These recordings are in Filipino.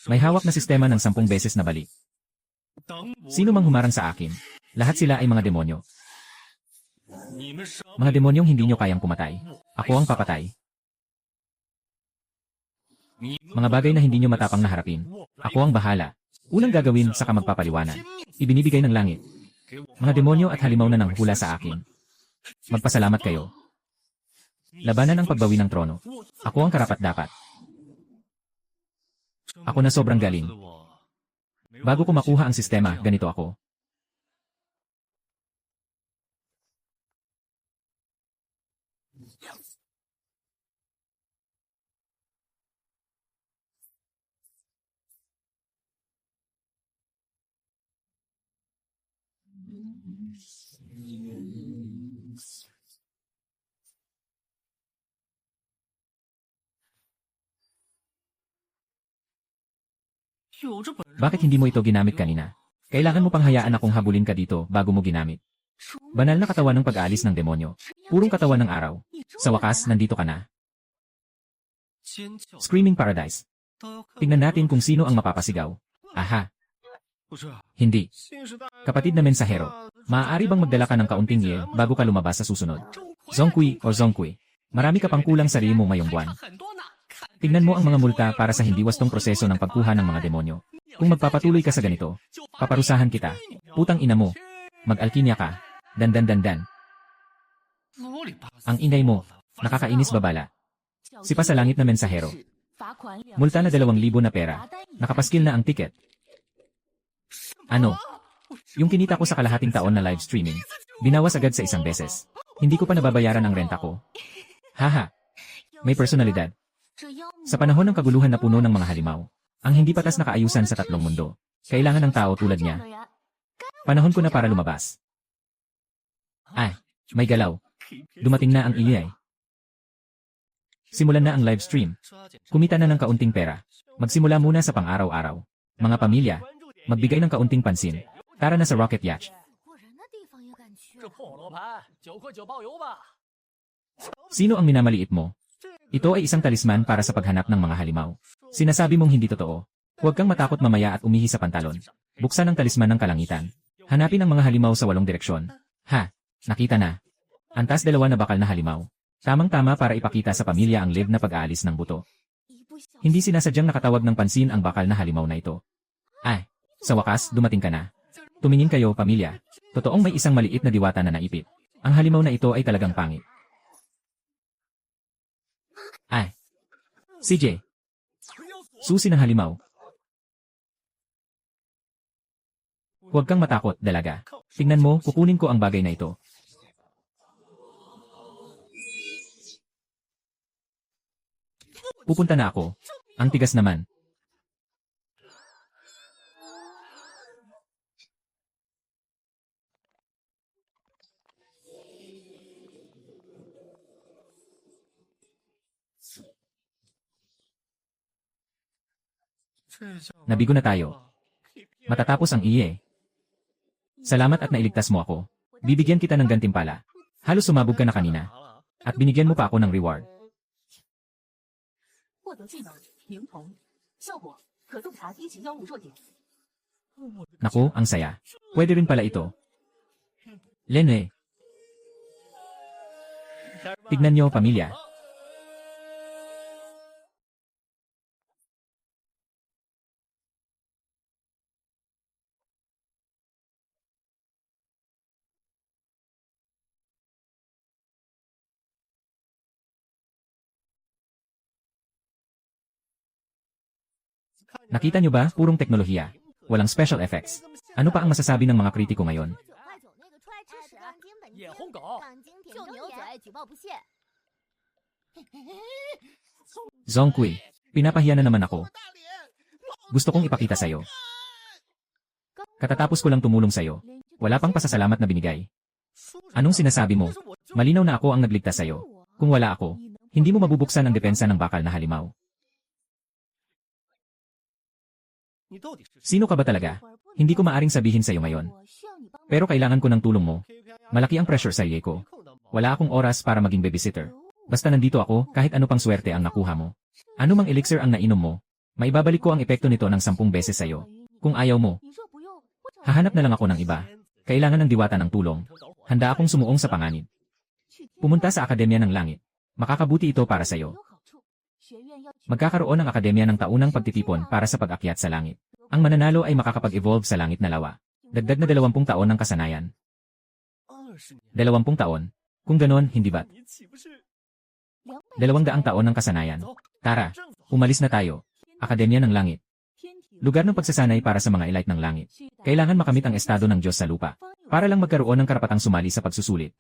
May hawak na sistema ng 10 beses na bali. Sino mang humarang sa akin, lahat sila ay mga demonyo. Mga demonyong hindi nyo kayang pumatay. Ako ang papatay. Mga bagay na hindi nyo matapang na harapin. Ako ang bahala. Unang gagawin saka magpapaliwanag. Ibinibigay ng langit. Mga demonyo at halimaw na nang hula sa akin. Magpasalamat kayo. Labanan ang pagbawi ng trono. Ako ang karapat-dapat. Ako na sobrang galing. Bago ko makuha ang sistema, ganito ako. Bakit hindi mo ito ginamit kanina? Kailangan mo pang hayaan akong habulin ka dito bago mo ginamit. Banal na katawan ng pag-aalis ng demonyo. Purong katawan ng araw. Sa wakas, nandito ka na. Screaming Paradise. Tingnan natin kung sino ang mapapasigaw. Aha. Hindi. Kapatid na mensahero, maaari bang magdala ka ng kaunting ye bago ka lumabas sa susunod? Zongkui o Zongkui. Marami ka pang kulang sa rin mo ngayong buwan. Tingnan mo ang mga multa para sa hindi wastong proseso ng pagkuha ng mga demonyo. Kung magpapatuloy ka sa ganito, paparusahan kita. Putang ina mo. Mag-alkinya ka. Dan. Ang ingay mo. Nakakainis babala. Sipa sa langit na mensahero. Multa na 2,000 na pera. Nakapaskil na ang ticket. Ano? Yung kinita ko sa kalahating taon na live streaming, binawas agad sa 1 beses. Hindi ko pa nababayaran ang renta ko. Haha. May personalidad. Sa panahon ng kaguluhan na puno ng mga halimaw, ang hindi patas na kaayusan sa 3 mundo, kailangan ng tao tulad niya. Panahon ko na para lumabas. Ay, may galaw. Dumating na ang iay. Simulan na ang live stream. Kumita na ng kaunting pera. Magsimula muna sa pang-araw-araw. Mga pamilya, magbigay ng kaunting pansin. Tara na sa rocket yacht. Sino ang minamaliit mo? Ito ay isang talisman para sa paghanap ng mga halimaw. Sinasabi mong hindi totoo. Huwag kang matakot mamaya at umihi sa pantalon. Buksan ang talisman ng kalangitan. Hanapin ang mga halimaw sa 8 direksyon. Ha, nakita na. Antas 2 na bakal na halimaw. Tamang-tama para ipakita sa pamilya ang live na pag-aalis ng buto. Hindi sinasadyang nakatawag ng pansin ang bakal na halimaw na ito. Ay, sa wakas, dumating ka na. Tumingin kayo, pamilya. Totoong may isang maliit na diwata na naipit. Ang halimaw na ito ay talagang pangit. Ay, CJ. Susi ng halimaw. Huwag kang matakot, dalaga. Tingnan mo, kukunin ko ang bagay na ito. Pupunta na ako. Ang tigas naman. Nabigo na tayo. Matatapos ang iye. Salamat at nailigtas mo ako. Bibigyan kita ng gantimpala. Halos sumabog ka na kanina. At binigyan mo pa ako ng reward. Naku, ang saya. Pwede rin pala ito. Lene. Tignan niyo, pamilya. Nakita niyo ba, purong teknolohiya. Walang special effects. Ano pa ang masasabi ng mga kritiko ngayon? Zongkui, pinapahiya na naman ako. Gusto kong ipakita sa'yo. Katatapos ko lang tumulong sa'yo. Wala pang pasasalamat na binigay. Anong sinasabi mo? Malinaw na ako ang nagligtas sa'yo. Kung wala ako, hindi mo mabubuksan ang depensa ng bakal na halimaw. Sino ka ba talaga? Hindi ko maaring sabihin sa'yo ngayon. Pero kailangan ko ng tulong mo. Malaki ang pressure sa iye ko. Wala akong oras para maging babysitter. Basta nandito ako, kahit ano pang swerte ang nakuha mo. Ano mang elixir ang nainom mo, Maibabalik ko ang epekto nito ng 10 beses sa'yo. Kung ayaw mo, hahanap na lang ako ng iba. Kailangan ng diwata ng tulong. Handa akong sumuong sa panganib. Pumunta sa Akademya ng Langit. Makakabuti ito para sa'yo. Magkakaroon ng Akademya ng taunang pagtitipon para sa pag-akyat sa langit. Ang mananalo ay makakapag-evolve sa langit na lawa. Dagdag na 20 taon ng kasanayan. 20 taon. Kung ganon, hindi ba't? 200 taon ng kasanayan. Tara, umalis na tayo. Akademya ng Langit. Lugar ng pagsasanay para sa mga elite ng langit. Kailangan makamit ang estado ng Diyos sa lupa. Para lang magkaroon ng karapatang sumali sa pagsusulit.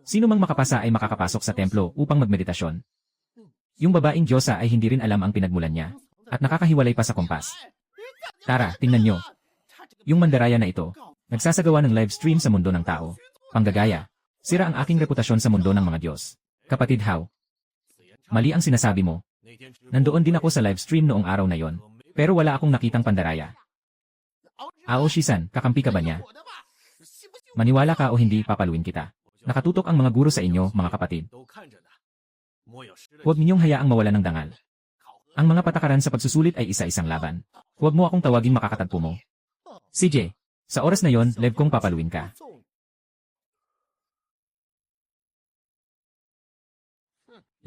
Sino mang makapasa ay makakapasok sa templo upang magmeditasyon. Yung babaeng Diyosa ay hindi rin alam ang pinagmulan niya. At nakakahiwalay pa sa kompas. Tara, tingnan nyo. Yung mandaraya na ito, nagsasagawa ng live stream sa mundo ng tao. Panggagaya. Sira ang aking reputasyon sa mundo ng mga Diyos. Kapatid How. Mali ang sinasabi mo. Nandoon din ako sa live stream noong araw na yon. Pero wala akong nakitang pandaraya. Ao Shisan, kakampi ka ba niya? Maniwala ka o hindi, papaluin kita. Nakatutok ang mga guro sa inyo, mga kapatid. Huwag ninyong hayaang mawala ng dangal. Ang mga patakaran sa pagsusulit ay isa-isang laban. Huwag mo akong tawagin makakatagpo mo. CJ, sa oras na yon, lev kong papaluin ka.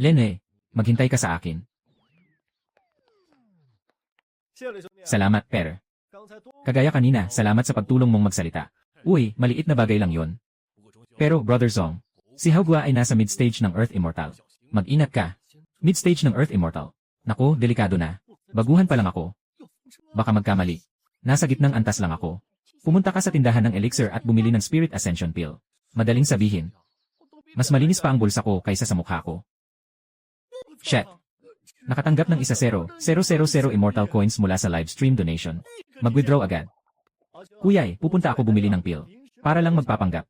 Lene, maghintay ka sa akin. Salamat, Per. Kagaya kanina, salamat sa pagtulong mong magsalita. Uy, maliit na bagay lang yon. Pero, Brother Zong, si Haogwa ay nasa mid-stage ng Earth Immortal. Mag-ingat ka. Mid-stage ng Earth Immortal. Naku, delikado na. Baguhan pa lang ako. Baka magkamali. Nasa gitnang antas lang ako. Pumunta ka sa tindahan ng elixir at bumili ng Spirit Ascension Pill. Madaling sabihin. Mas malinis pa ang bulsa ko kaysa sa mukha ko. Shit. Nakatanggap ng 1,000,000 Immortal Coins mula sa live stream donation. Mag-withdraw agad. Kuyay, pupunta ako bumili ng pill. Para lang magpapanggap.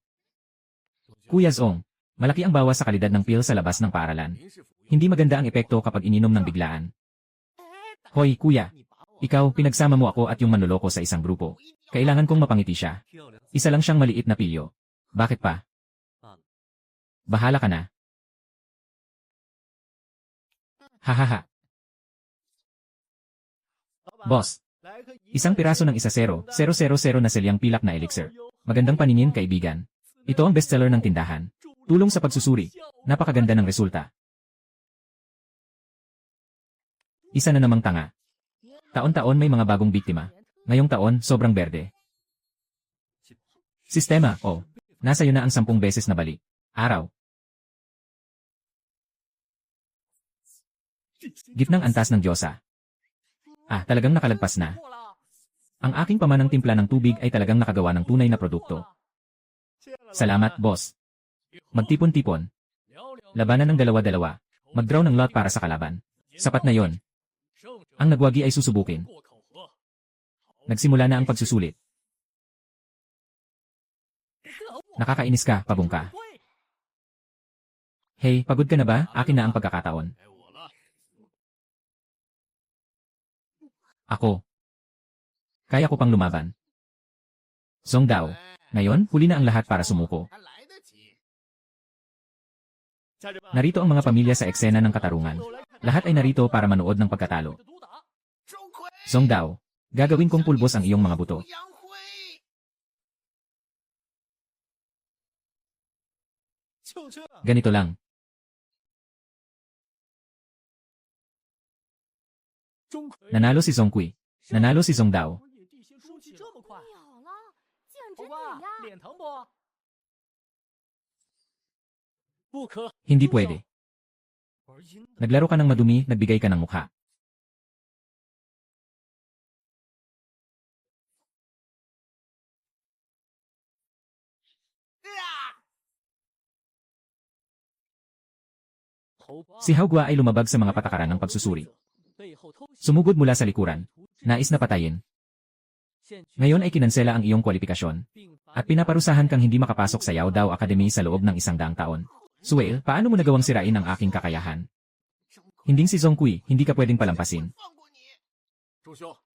Kuya Zong, malaki ang bawas sa kalidad ng pill sa labas ng paaralan. Hindi maganda ang epekto kapag ininom ng biglaan. Hoy, kuya. Ikaw, pinagsama mo ako at yung manloloko sa isang grupo. Kailangan kong mapangiti siya. Isa lang siyang maliit na pilyo. Bakit pa? Bahala ka na. Hahaha. Boss. Isang piraso ng 1,000,000 na selyang pilak na elixir. Magandang paningin, kaibigan. Ito ang bestseller ng tindahan. Tulong sa pagsusuri. Napakaganda ng resulta. Isa na namang tanga. Taon-taon may mga bagong biktima. Ngayong taon, sobrang berde. Sistema, oh. Nasa iyo na ang 10 beses na balik. Araw. Gitnang antas ng Diyosa. Ah, talagang nakalagpas na. Ang aking pamanang timpla ng tubig ay talagang nakagawa ng tunay na produkto. Salamat, boss. Magtipon-tipon. Labanan ng 2-2. Mag-draw ng lot para sa kalaban. Sapat na yon. Ang nagwagi ay susubukin. Nagsimula na ang pagsusulit. Nakakainis ka, pabungka. Hey, pagod ka na ba? Akin na ang pagkakataon. Ako. Kaya ko pang lumaban. Zong Dao. Ngayon, huli na ang lahat para sumuko. Narito ang mga pamilya sa eksena ng katarungan. Lahat ay narito para manood ng pagkatalo. Zong Dao. Gagawin kong pulbos ang iyong mga buto. Ganito lang. Nanalo si Zong Kui. Nanalo si Zong Dao. Hindi pwede. Naglaro ka ng madumi, nagbigay ka ng mukha. Si Haogwa ay lumabag sa mga patakaran ng pagsusuri. Sumugod mula sa likuran. Nais na patayin. Ngayon ay kinansela ang iyong kwalifikasyon. At pinaparusahan kang hindi makapasok sa Yao Dao Academy sa loob ng 100 taon. Suel, paano mo nagawang sirain ang aking kakayahan? Hinding si Zong Kui, hindi ka pwedeng palampasin.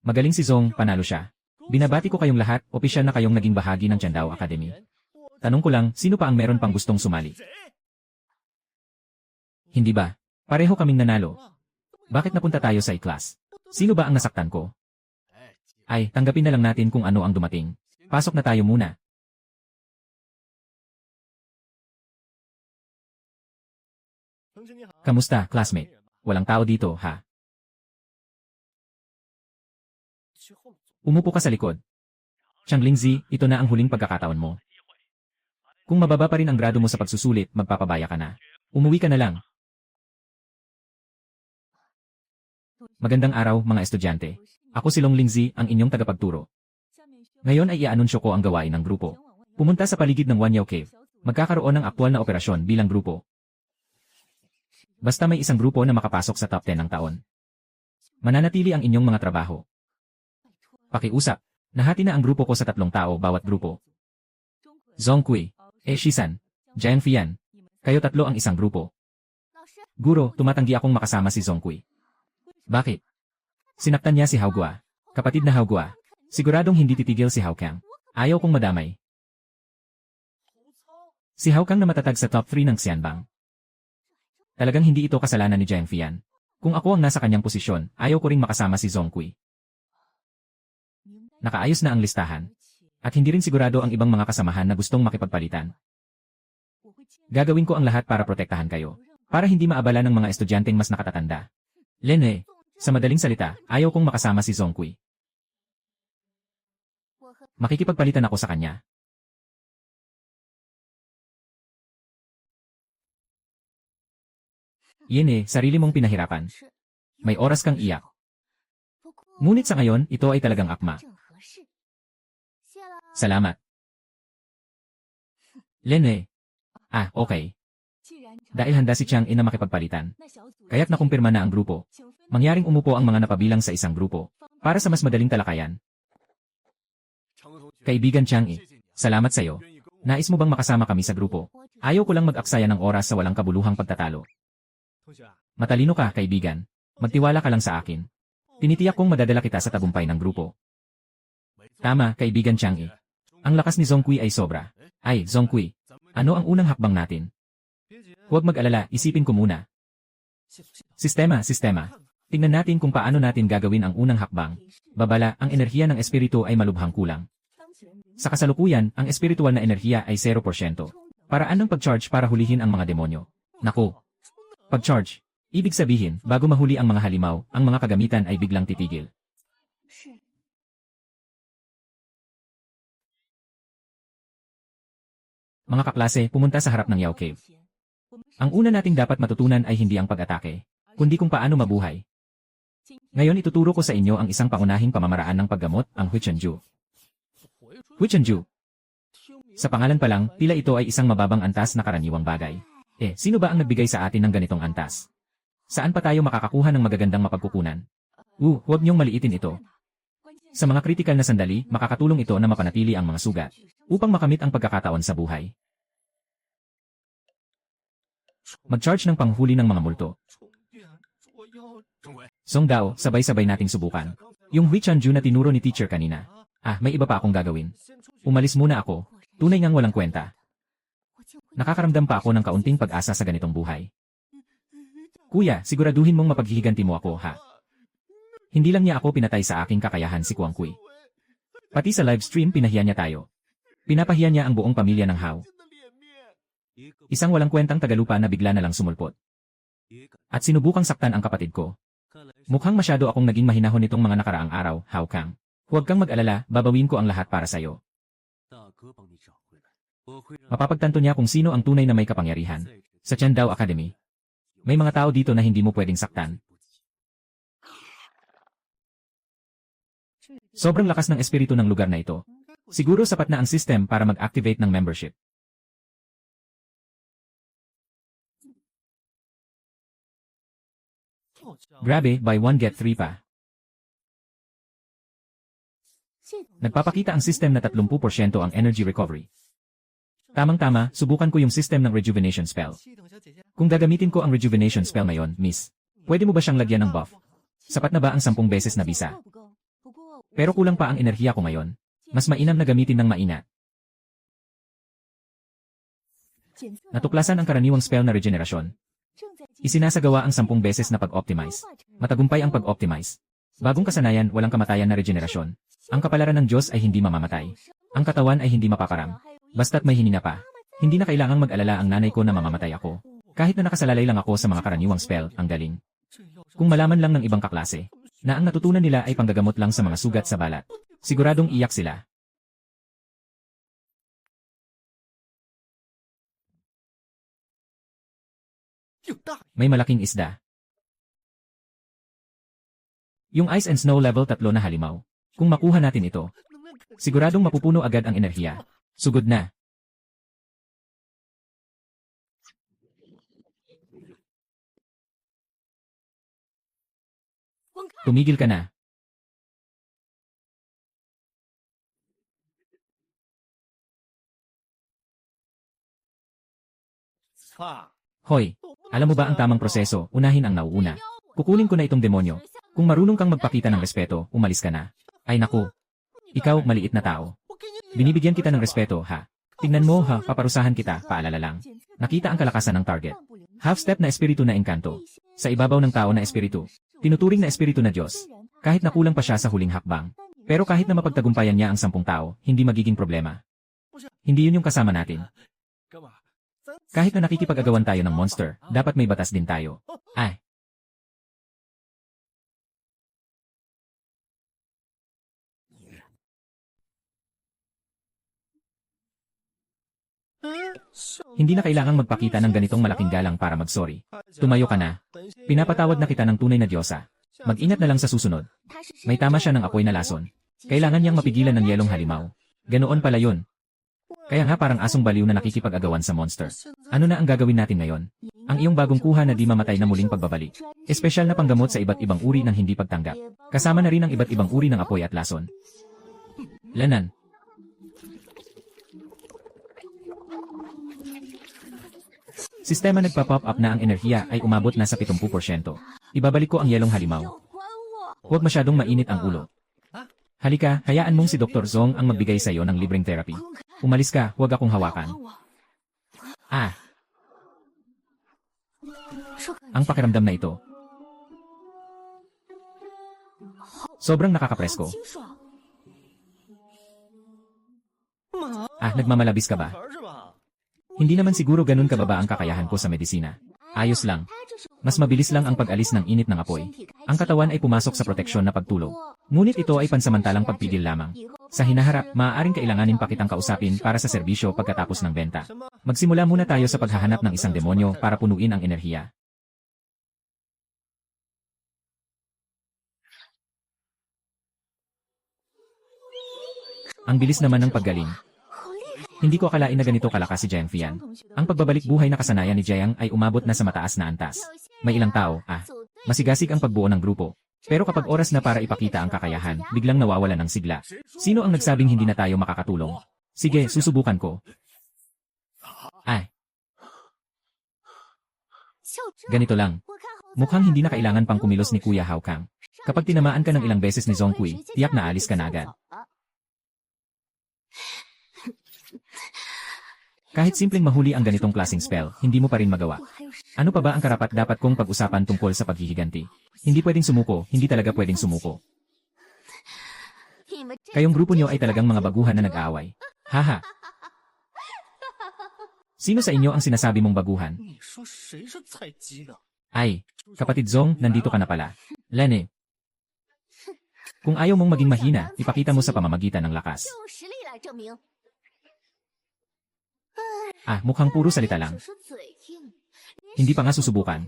Magaling si Zong, panalo siya. Binabati ko kayong lahat, opisyal na kayong naging bahagi ng Jiandao Academy. Tanong ko lang, sino pa ang meron pang gustong sumali? Hindi ba? Pareho kaming nanalo. Bakit napunta tayo sa i-class? Sino ba ang nasaktan ko? Ay, tanggapin na lang natin kung ano ang dumating. Pasok na tayo muna. Kamusta, classmate? Walang tao dito, ha? Umupo ka sa likod. Chang Lingzi, ito na ang huling pagkakataon mo. Kung mababa pa rin ang grado mo sa pagsusulit, magpapabaya ka na. Umuwi ka na lang. Magandang araw, mga estudyante. Ako si Long Lingzi, ang inyong tagapagturo. Ngayon ay i-anunsyo ko ang gawain ng grupo. Pumunta sa paligid ng Wanyao Cave. Magkakaroon ng aktwal na operasyon bilang grupo. Basta may isang grupo na makapasok sa top 10 ng taon. Mananatili ang inyong mga trabaho. Pakiusap, nahati na ang grupo ko sa 3 tao bawat grupo. Zongkui, Shisan, Jiang Fian, kayo 3 ang isang grupo. Guro, tumatanggi akong makasama si Zongkui. Bakit? Sinaktan niya si Haogua. Kapatid na Haogua. Siguradong hindi titigil si Haokang. Ayaw kong madamay. Si Haokang na matatag sa top 3 ng Xianbang. Talagang hindi ito kasalanan ni Jiang Fian. Kung ako ang nasa kanyang posisyon, ayaw ko ring makasama si Zongkui. Nakaayos na ang listahan. At hindi rin sigurado ang ibang mga kasamahan na gustong makipagpalitan. Gagawin ko ang lahat para protektahan kayo. Para hindi maabala ng mga estudyanteng mas nakatatanda. Lene, sa madaling salita, ayaw kong makasama si Zongkui. Makikipagpalitan ako sa kanya. Yene, sarili mong pinahirapan. May oras kang iyak. Ngunit sa ngayon, ito ay talagang akma. Salamat. Lene. Okay. Dahil handa si Chang na makipagpalitan. Kaya't nakumpirma na ang grupo. Mangyaring umupo ang mga napabilang sa isang grupo. Para sa mas madaling talakayan. Kaibigan Chang salamat sa'yo. Nais mo bang makasama kami sa grupo? Ayaw ko lang mag-aksaya ng oras sa walang kabuluhang pagtatalo. Matalino ka, kaibigan. Magtiwala ka lang sa akin. Tinitiyak kong madadala kita sa tagumpay ng grupo. Tama, kaibigan Chang Ang lakas ni Zongkui ay sobra. Ay, Zongkui. Ano ang unang hakbang natin? Huwag mag-alala, isipin ko muna. Sistema. Tingnan natin kung paano natin gagawin ang unang hakbang. Babala, ang enerhiya ng espiritu ay malubhang kulang. Sa kasalukuyan, ang espiritual na enerhiya ay 0%. Paraan ng pag-charge para hulihin ang mga demonyo. Naku! Pag-charge. Ibig sabihin, bago mahuli ang mga halimaw, ang mga kagamitan ay biglang titigil. Mga kaklase, pumunta sa harap ng Yao Cave. Ang una nating dapat matutunan ay hindi ang pag-atake, kundi kung paano mabuhay. Ngayon ituturo ko sa inyo ang isang pangunahing pamamaraan ng paggamot, ang Huichenju. Huichenju. Sa pangalan pa lang, tila ito ay isang mababang antas na karaniwang bagay. Sino ba ang nagbigay sa atin ng ganitong antas? Saan pa tayo makakakuha ng magagandang mapagkukunan? Huwag niyong maliitin ito. Sa mga kritikal na sandali, makakatulong ito na mapanatili ang mga sugat, upang makamit ang pagkakataon sa buhay. Mag-charge ng panghuli ng mga multo. Song Dao, sabay-sabay nating subukan. Yung Huichenju na tinuro ni teacher kanina. May iba pa akong gagawin. Umalis muna ako. Tunay ngang walang kwenta. Nakakaramdam pa ako ng kaunting pag-asa sa ganitong buhay. Kuya, siguraduhin mong mapaghihiganti mo ako, ha? Hindi lang niya ako pinatay sa aking kakayahan si Kuang Kui. Pati sa live stream pinahiya niya tayo. Pinapahiya niya ang buong pamilya ng Hao. Isang walang kwentang tagalupa na bigla na lang sumulpot. At sinubukang saktan ang kapatid ko. Mukhang masyado akong naging mahinahon nitong mga nakaraang araw, Hao Kang. Huwag kang mag-alala, babawin ko ang lahat para sa'yo. Mapapagtanto niya kung sino ang tunay na may kapangyarihan. Sa Chandao Academy. May mga tao dito na hindi mo pwedeng saktan. Sobrang lakas ng espiritu ng lugar na ito. Siguro sapat na ang system para mag-activate ng membership. Grabe, buy one get 3 pa. Nagpapakita ang system na 30% ang energy recovery. Tamang-tama, subukan ko yung system ng rejuvenation spell. Kung gagamitin ko ang rejuvenation spell ngayon, miss, pwede mo ba siyang lagyan ng buff? Sapat na ba ang 10 beses na bisa? Pero kulang pa ang enerhiya ko ngayon. Mas mainam na gamitin ng maingat. Natuklasan ang karaniwang spell na regenerasyon. Isinasagawa ang 10 beses na pag-optimize. Matagumpay ang pag-optimize. Bagong kasanayan, walang kamatayan na regenerasyon. Ang kapalaran ng Diyos ay hindi mamamatay. Ang katawan ay hindi mapaparam. Basta't may hinina pa. Hindi na kailangang mag-alala ang nanay ko na mamamatay ako. Kahit na nakasalalay lang ako sa mga karaniwang spell, ang galing. Kung malaman lang ng ibang kaklase, na ang natutunan nila ay panggagamot lang sa mga sugat sa balat, siguradong iyak sila. May malaking isda. Yung Ice and Snow level 3 na halimaw. Kung makuha natin ito, siguradong mapupuno agad ang enerhiya. Sugod na. Tumigil ka na. Hoy, alam mo ba ang tamang proseso, unahin ang nauuna. Kukunin ko na itong demonyo. Kung marunong kang magpakita ng respeto, umalis ka na. Ay naku. Ikaw, maliit na tao. Binibigyan kita ng respeto, ha? Tingnan mo, ha, paparusahan kita, paalala lang. Nakita ang kalakasan ng target. Half-step na espiritu na engkanto. Sa ibabaw ng tao na espiritu. Tinuturing na espiritu na Diyos. Kahit nakulang pa siya sa huling hakbang. Pero kahit na mapagtagumpayan niya ang 10 tao, hindi magiging problema. Hindi yun yung kasama natin. Kahit na nakikipag-agawan tayo ng monster, dapat may batas din tayo. Ay. Hindi na kailangang magpakita ng ganitong malaking galang para mag-sorry. Tumayo ka na. Pinapatawad na kita ng tunay na Diyosa. Mag-ingat na lang sa susunod. May tama siya ng apoy na lason. Kailangan niyang mapigilan ng yelong halimaw. Ganoon pala yun. Kaya nga parang asong baliw na nakikipag-agawan sa monster. Ano na ang gagawin natin ngayon? Ang iyong bagong kuha na di mamatay na muling pagbabalik. Espesyal na panggamot sa iba't ibang uri ng hindi pagtanggap. Kasama na rin ang iba't ibang uri ng apoy at lason. Lanan. Sistema nagpa-pop up na ang enerhiya ay umabot na sa 70%. Ibabalik ko ang yelong halimaw. Huwag masyadong mainit ang ulo. Halika, hayaan mong si Dr. Zong ang magbigay sa iyo ng libreng therapy. Umalis ka, huwag akong hawakan. Ah! Ang pakiramdam na ito. Sobrang nakakapresko. Ah, nagmamalabis ka ba? Hindi naman siguro ganun kababa ang kakayahan ko sa medisina. Ayos lang. Mas mabilis lang ang pag-alis ng init ng apoy. Ang katawan ay pumasok sa proteksyon na pagtulog. Ngunit ito ay pansamantalang pagpigil lamang. Sa hinaharap, maaaring kailanganin pa kitang kausapin para sa serbisyo pagkatapos ng benta. Magsimula muna tayo sa paghahanap ng isang demonyo para punuin ang enerhiya. Ang bilis naman ng paggaling. Hindi ko akalain na ganito kalakas si Jiang Fian. Ang pagbabalik buhay na kasanayan ni Jiang ay umabot na sa mataas na antas. May ilang tao, masigasig ang pagbuo ng grupo. Pero kapag oras na para ipakita ang kakayahan, biglang nawawalan ng sigla. Sino ang nagsabing hindi na tayo makakatulong? Sige, susubukan ko. Ganito lang. Mukhang hindi na kailangan pang kumilos ni Kuya Hao Kang. Kapag tinamaan ka ng ilang beses ni Zong Kui, tiyak na alis ka na agad. Kahit simpleng mahuli ang ganitong klaseng spell, hindi mo pa rin magawa. Ano pa ba ang karapat-dapat kong pag-usapan tungkol sa paghihiganti? Hindi pwedeng sumuko, hindi talaga pwedeng sumuko. Kayong grupo nyo ay talagang mga baguhan na nag-aaway. Haha. Sino sa inyo ang sinasabi mong baguhan? Ay, kapatid Zong, nandito ka na pala. Lene. Kung ayaw mong maging mahina, ipakita mo sa pamamagitan ng lakas. Mukhang puro salita lang. Hindi pa nga susubukan.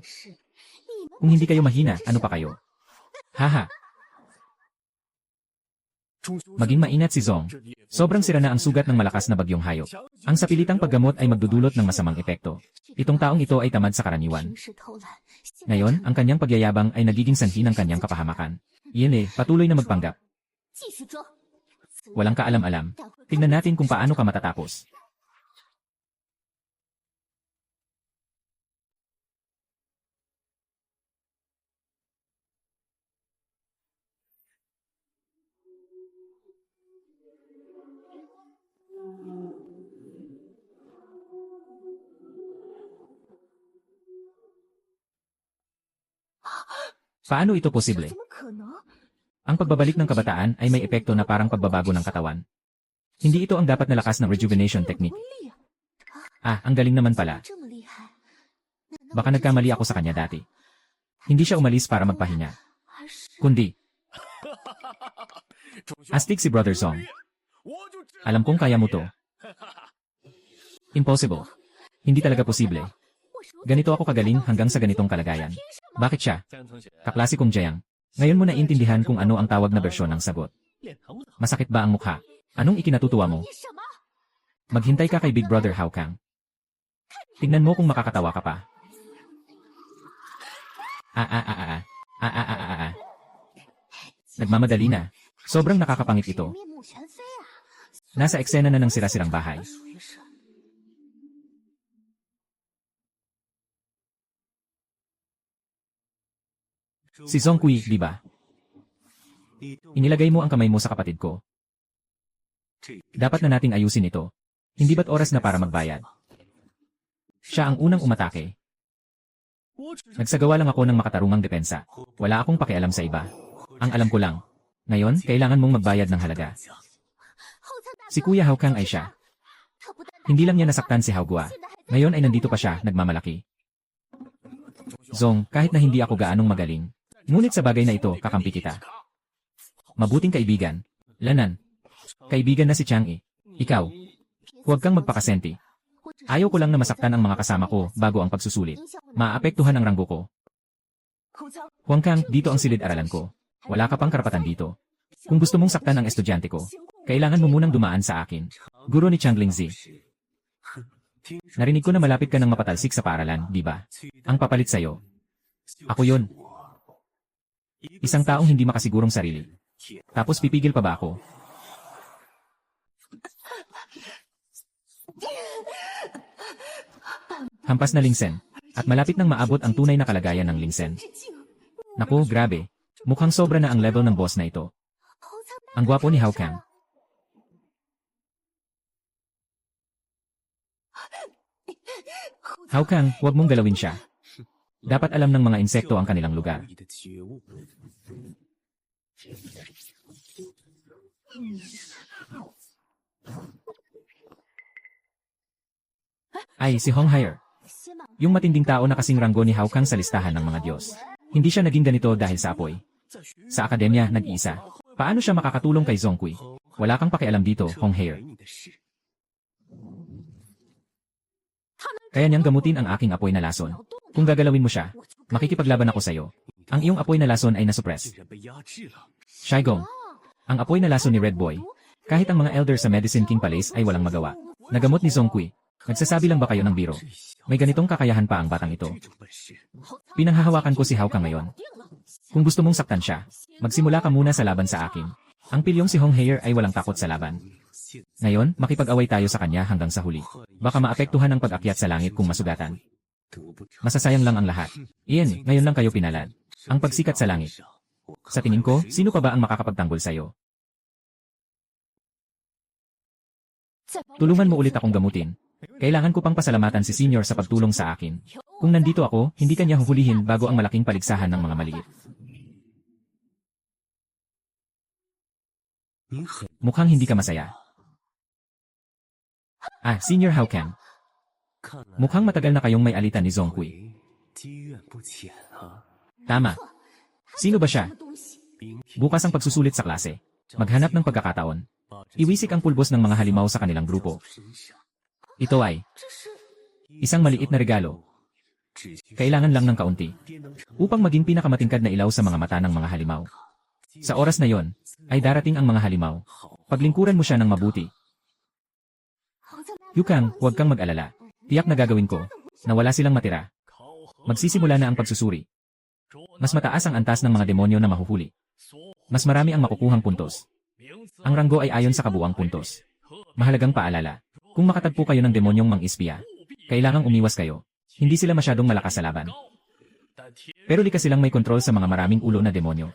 Kung hindi kayo mahina, ano pa kayo? Haha. Maging maingat si Zong. Sobrang sira na ang sugat ng malakas na bagyong hayop. Ang sapilitang paggamot ay magdudulot ng masamang epekto. Itong taong ito ay tamad sa karaniwan. Ngayon, ang kanyang pagyayabang ay nagiging sanhi ng kanyang kapahamakan. Iyan patuloy na magpanggap. Walang kaalam-alam. Tingnan natin kung paano ka matatapos. Paano ito posible? Ang pagbabalik ng kabataan ay may epekto na parang pagbabago ng katawan. Hindi ito ang dapat na lakas ng rejuvenation technique. Ah, ang galing naman pala. Baka nagkamali ako sa kanya dati. Hindi siya umalis para magpahinga. Kundi, astig si Brother Song. Alam kong kaya mo to. Impossible. Hindi talaga posible. Ganito ako kagaling hanggang sa ganitong kalagayan. Bakit siya? Kaklase kong Jiang. Ngayon mo naintindihan kung ano ang tawag na bersyon ng sagot. Masakit ba ang mukha? Anong ikinatutuwa mo? Maghintay ka kay Big Brother Hao Kang. Tignan mo kung makakatawa ka pa. Nagmamadali na. Sobrang nakakapangit ito. Nasa eksena na ng sira-sirang bahay. Si Zongqi, di ba? Inilagay mo ang kamay mo sa kapatid ko. Dapat na nating ayusin ito. Hindi ba't oras na para magbayad? Siya ang unang umatake. Nagsagawa lang ako ng makatarungang depensa. Wala akong pakialam sa iba. Ang alam ko lang, ngayon, kailangan mong magbayad ng halaga. Si Kuya Hao Kang ay siya. Hindi lang niya nasaktan si Hao Gua. Ngayon ay nandito pa siya, nagmamalaki. Zong, kahit na hindi ako gaanong magaling, ngunit sa bagay na ito, kakampi kita. Mabuting kaibigan. Lanan. Kaibigan na si Chang'e. Ikaw. Huwag kang magpakasenti. Ayaw ko lang na masaktan ang mga kasama ko bago ang pagsusulit. Maapektuhan ang ranggo ko. Huwag kang, dito ang silid-aralan ko. Wala ka pang karapatan dito. Kung gusto mong saktan ang estudyante ko, kailangan mo munang dumaan sa akin. Guro ni Chang Lingzi. Narinig ko na malapit ka ng mapatalsik sa paaralan, di ba? Ang papalit sa'yo. Ako yun. Isang taong hindi makasigurong sarili. Tapos pipigil pa ba ako? Hampas na Lingsen. At malapit nang maabot ang tunay na kalagayan ng Lingsen. Naku, grabe. Mukhang sobra na ang level ng boss na ito. Ang gwapo ni Hao Kang. Hao Kang, huwag mong galawin siya. Dapat alam ng mga insekto ang kanilang lugar. Ay, si Hong Hyer. Yung matinding tao na kasing ranggo ni Hao Kang sa listahan ng mga Diyos. Hindi siya naging ganito dahil sa apoy. Sa akademya, nag-iisa. Paano siya makakatulong kay Zongqi? Wala kang pakialam dito, Hong Hyer. Kaya niyang gamutin ang aking apoy na lason. Kung gagalawin mo siya, makikipaglaban ako sa'yo. Ang iyong apoy na lason ay nasuppress. Shaigong. Ang apoy na lason ni Red Boy. Kahit ang mga elder sa Medicine King Palace ay walang magawa. Nagamot ni Zongqi. Nagsasabi lang ba kayo ng biro? May ganitong kakayahan pa ang batang ito. Pinanghahawakan ko si Hao Kang ngayon. Kung gusto mong saktan siya, magsimula ka muna sa laban sa akin. Ang pilyong si Hong Hyer ay walang takot sa laban. Ngayon, makipag-away tayo sa kanya hanggang sa huli. Baka maapektuhan ang pag-akyat sa langit kung masugatan. Masasayang lang ang lahat. Iyan, ngayon lang kayo pinalad. Ang pagsikat sa langit. Sa tingin ko, sino pa ba ang makakapagtanggol sa'yo? Tulungan mo ulit akong gamutin. Kailangan ko pang pasalamatan si Senior sa pagtulong sa akin. Kung nandito ako, hindi kanya huhulihin bago ang malaking paligsahan ng mga maliit. Mukhang hindi ka masaya. Ah, Senior Hao Kang. Mukhang matagal na kayong may alitan ni Zongqi. Tama. Sino ba siya? Bukas ang pagsusulit sa klase. Maghanap ng pagkakataon. Iwisik ang pulbos ng mga halimaw sa kanilang grupo. Ito ay isang maliit na regalo. Kailangan lang ng kaunti upang maging pinakamatingkad na ilaw sa mga mata ng mga halimaw. Sa oras na yon, ay darating ang mga halimaw. Paglingkuran mo siya ng mabuti. Yukang, huwag kang mag-alala. Tiyak na gagawin ko, na wala silang matira. Magsisimula na ang pagsusuri. Mas mataas ang antas ng mga demonyo na mahuhuli. Mas marami ang makukuhang puntos. Ang ranggo ay ayon sa kabuang puntos. Mahalagang paalala. Kung makatagpo kayo ng demonyong mang-ispiya, kailangang umiwas kayo. Hindi sila masyadong malakas sa laban. Pero likas silang may kontrol sa mga maraming ulo na demonyo.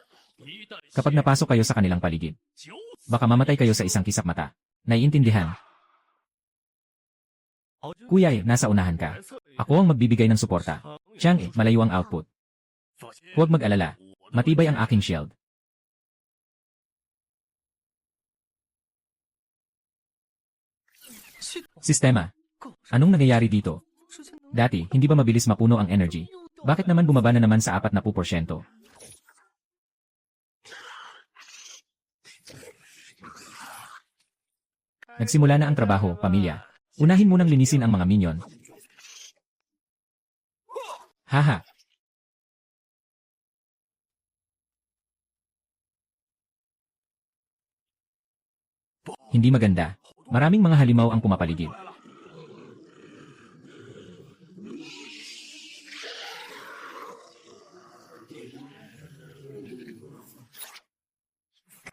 Kapag napasok kayo sa kanilang paligid, baka mamatay kayo sa isang kisap mata. Naiintindihan? Kuyay, nasa unahan ka. Ako ang magbibigay ng suporta. Chang'e, malayo ang output. Huwag mag-alala. Matibay ang aking shield. Sistema. Anong nangyayari dito? Dati, hindi ba mabilis mapuno ang energy? Bakit naman bumaba na naman sa 40%? Nagsimula na ang trabaho, pamilya. Unahin munang linisin ang mga minion. Haha. Hindi maganda. Maraming mga halimaw ang pumapaligid.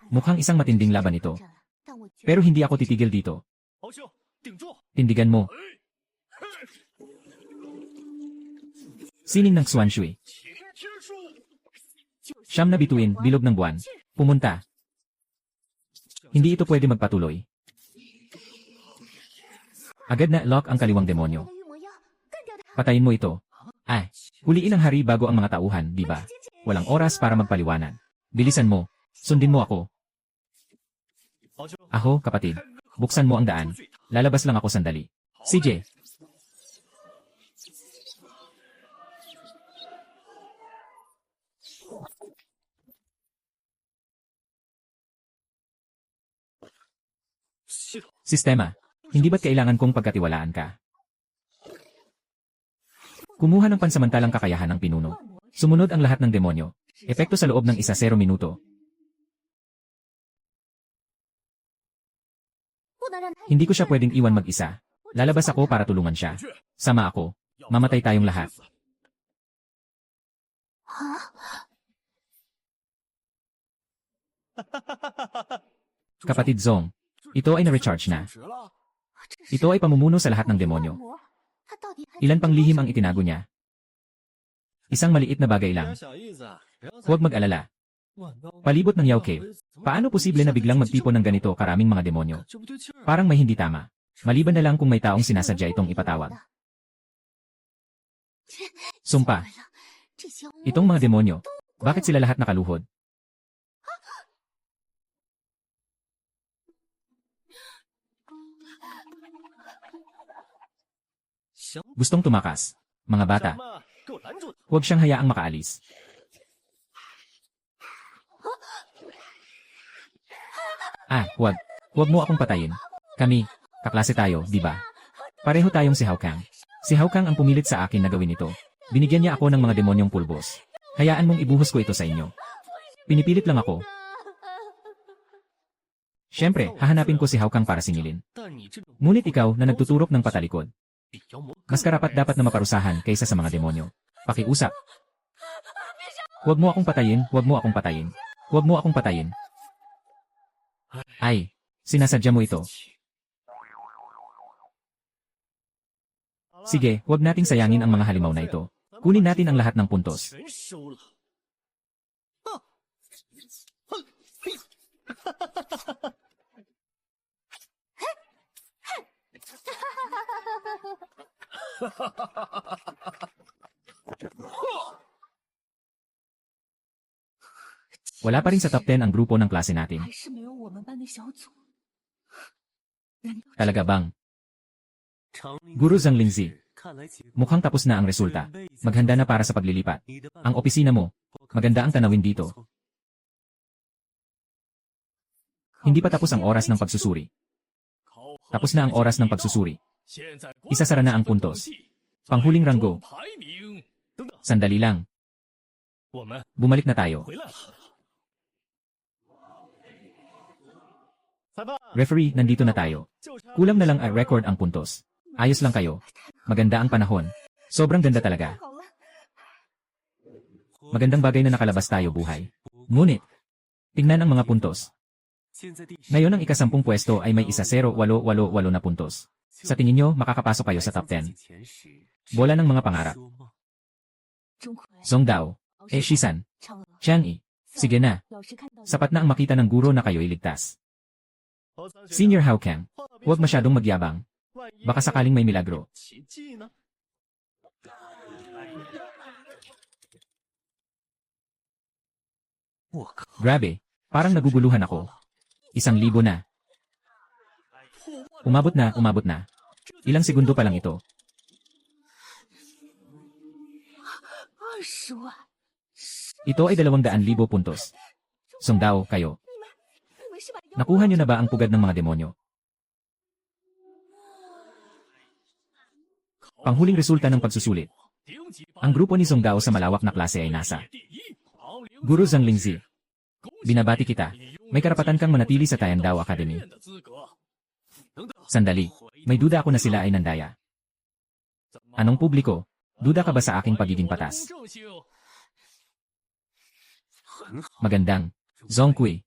Mukhang isang matinding laban ito. Pero hindi ako titigil dito. Tindigan mo. Sining ng Xuanshui. Siyam na bituin, bilog ng buwan. Pumunta. Hindi ito pwede magpatuloy. Agad na lock ang kaliwang demonyo. Patayin mo ito. Huliin ang hari bago ang mga tauhan, di ba? Walang oras para magpaliwanag. Bilisan mo. Sundin mo ako. Aho, kapatid. Buksan mo ang daan. Lalabas lang ako sandali. CJ. Sistema. Hindi ba't kailangan kong pagkatiwalaan ka? Kumuha ng pansamantalang kakayahan ng pinuno. Sumunod ang lahat ng demonyo. Epekto sa loob ng 0 minuto. Hindi ko siya pwedeng iwan mag-isa. Lalabas ako para tulungan siya. Sama ako. Mamatay tayong lahat. Kapatid Zong, ito ay na-recharge na. Ito ay pamumuno sa lahat ng demonyo. Ilan pang lihim ang itinago niya? Isang maliit na bagay lang. Huwag mag-alala. Palibot ng Yao Cave. Paano posible na biglang magtipon ng ganito karaming mga demonyo? Parang may hindi tama. Maliban na lang kung may taong sinasadya itong ipatawag. Sumpa. Itong mga demonyo, bakit sila lahat nakaluhod? Gustong tumakas. Mga bata. Huwag siyang hayaang makaalis. Huwag. Huwag mo akong patayin. Kami, kaklase tayo, di ba? Pareho tayong si Hao Kang. Si Hao Kang ang pumilit sa akin na gawin ito. Binigyan niya ako ng mga demonyong pulbos. Hayaan mong ibuhos ko ito sa inyo. Pinipilit lang ako. Siyempre, hahanapin ko si Hao Kang para singilin. Ngunit ikaw na nagtuturok ng patalikod. Mas karapat dapat na maparusahan kaysa sa mga demonyo. Pakiusap. Huwag mo akong patayin, huwag mo akong patayin. Huwag mo akong patayin. Sinasadya mo ito. Sige, huwag nating sayangin ang mga halimaw na ito. Kunin natin ang lahat ng puntos. Wala pa rin sa top 10 ang grupo ng klase natin. Talaga bang? Guru Zhang Lingzi, mukhang tapos na ang resulta. Maghanda na para sa paglilipat. Ang opisina mo, maganda ang tanawin dito. Hindi pa tapos ang oras ng pagsusuri. Tapos na ang oras ng pagsusuri. Isasara na ang puntos. Panghuling ranggo. Sandali lang. Bumalik na tayo. Referee, nandito na tayo. Kulang na lang ay record ang puntos. Ayos lang kayo. Maganda ang panahon. Sobrang ganda talaga. Magandang bagay na nakalabas tayo, buhay. Ngunit, tingnan ang mga puntos. Ngayon ang ika-10 pwesto ay may 1-0-8-8-8 na puntos. Sa tingin nyo, makakapasok kayo sa top 10. Bola ng mga pangarap. Song Dao, Shisan, Chang Yi. Sige na. Sapat na ang makita ng guro na kayo'y ligtas. Senior Hao Kang, huwag masyadong magyabang. Baka sakaling may milagro. Grabe, parang naguguluhan ako. 1,000 na. Umabot na, umabot na. Ilang segundo pa lang ito. Ito ay 200,000 puntos. Songdao, kayo. Nakuha niyo na ba ang pugad ng mga demonyo? Panghuling resulta ng pagsusulit. Ang grupo ni Songdao sa malawak na klase ay nasa. Guru Zhang Lingzi. Binabati kita. May karapatan kang manatili sa Tiandao Academy. Sandali. May duda ako na sila ay nandaya. Anong publiko? Duda ka ba sa aking pagiging patas? Magandang. Zongqui.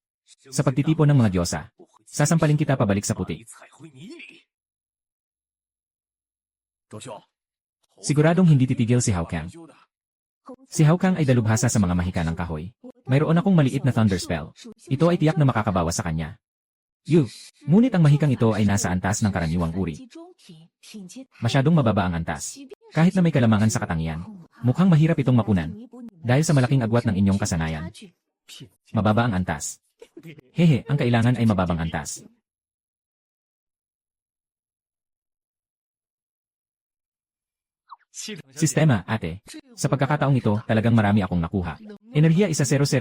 Sa pagtitipon ng mga diyosa, sasampalin kita pabalik sa puti. Siguradong hindi titigil si Hao Kang. Si Hao Kang ay dalubhasa sa mga mahika ng kahoy. Mayroon akong maliit na thunder spell. Ito ay tiyak na makakabawas sa kanya. Ngunit ang mahikang ito ay nasa antas ng karaniwang uri. Masyadong mababa ang antas. Kahit na may kalamangan sa katangian, mukhang mahirap itong mapunan. Dahil sa malaking agwat ng inyong kasanayan. Mababa ang antas. Hehe, ang kailangan ay mababang antas. Sistema, ate. Sa pagkakataong ito, talagang marami akong nakuha. Enerhiya isa 0,000%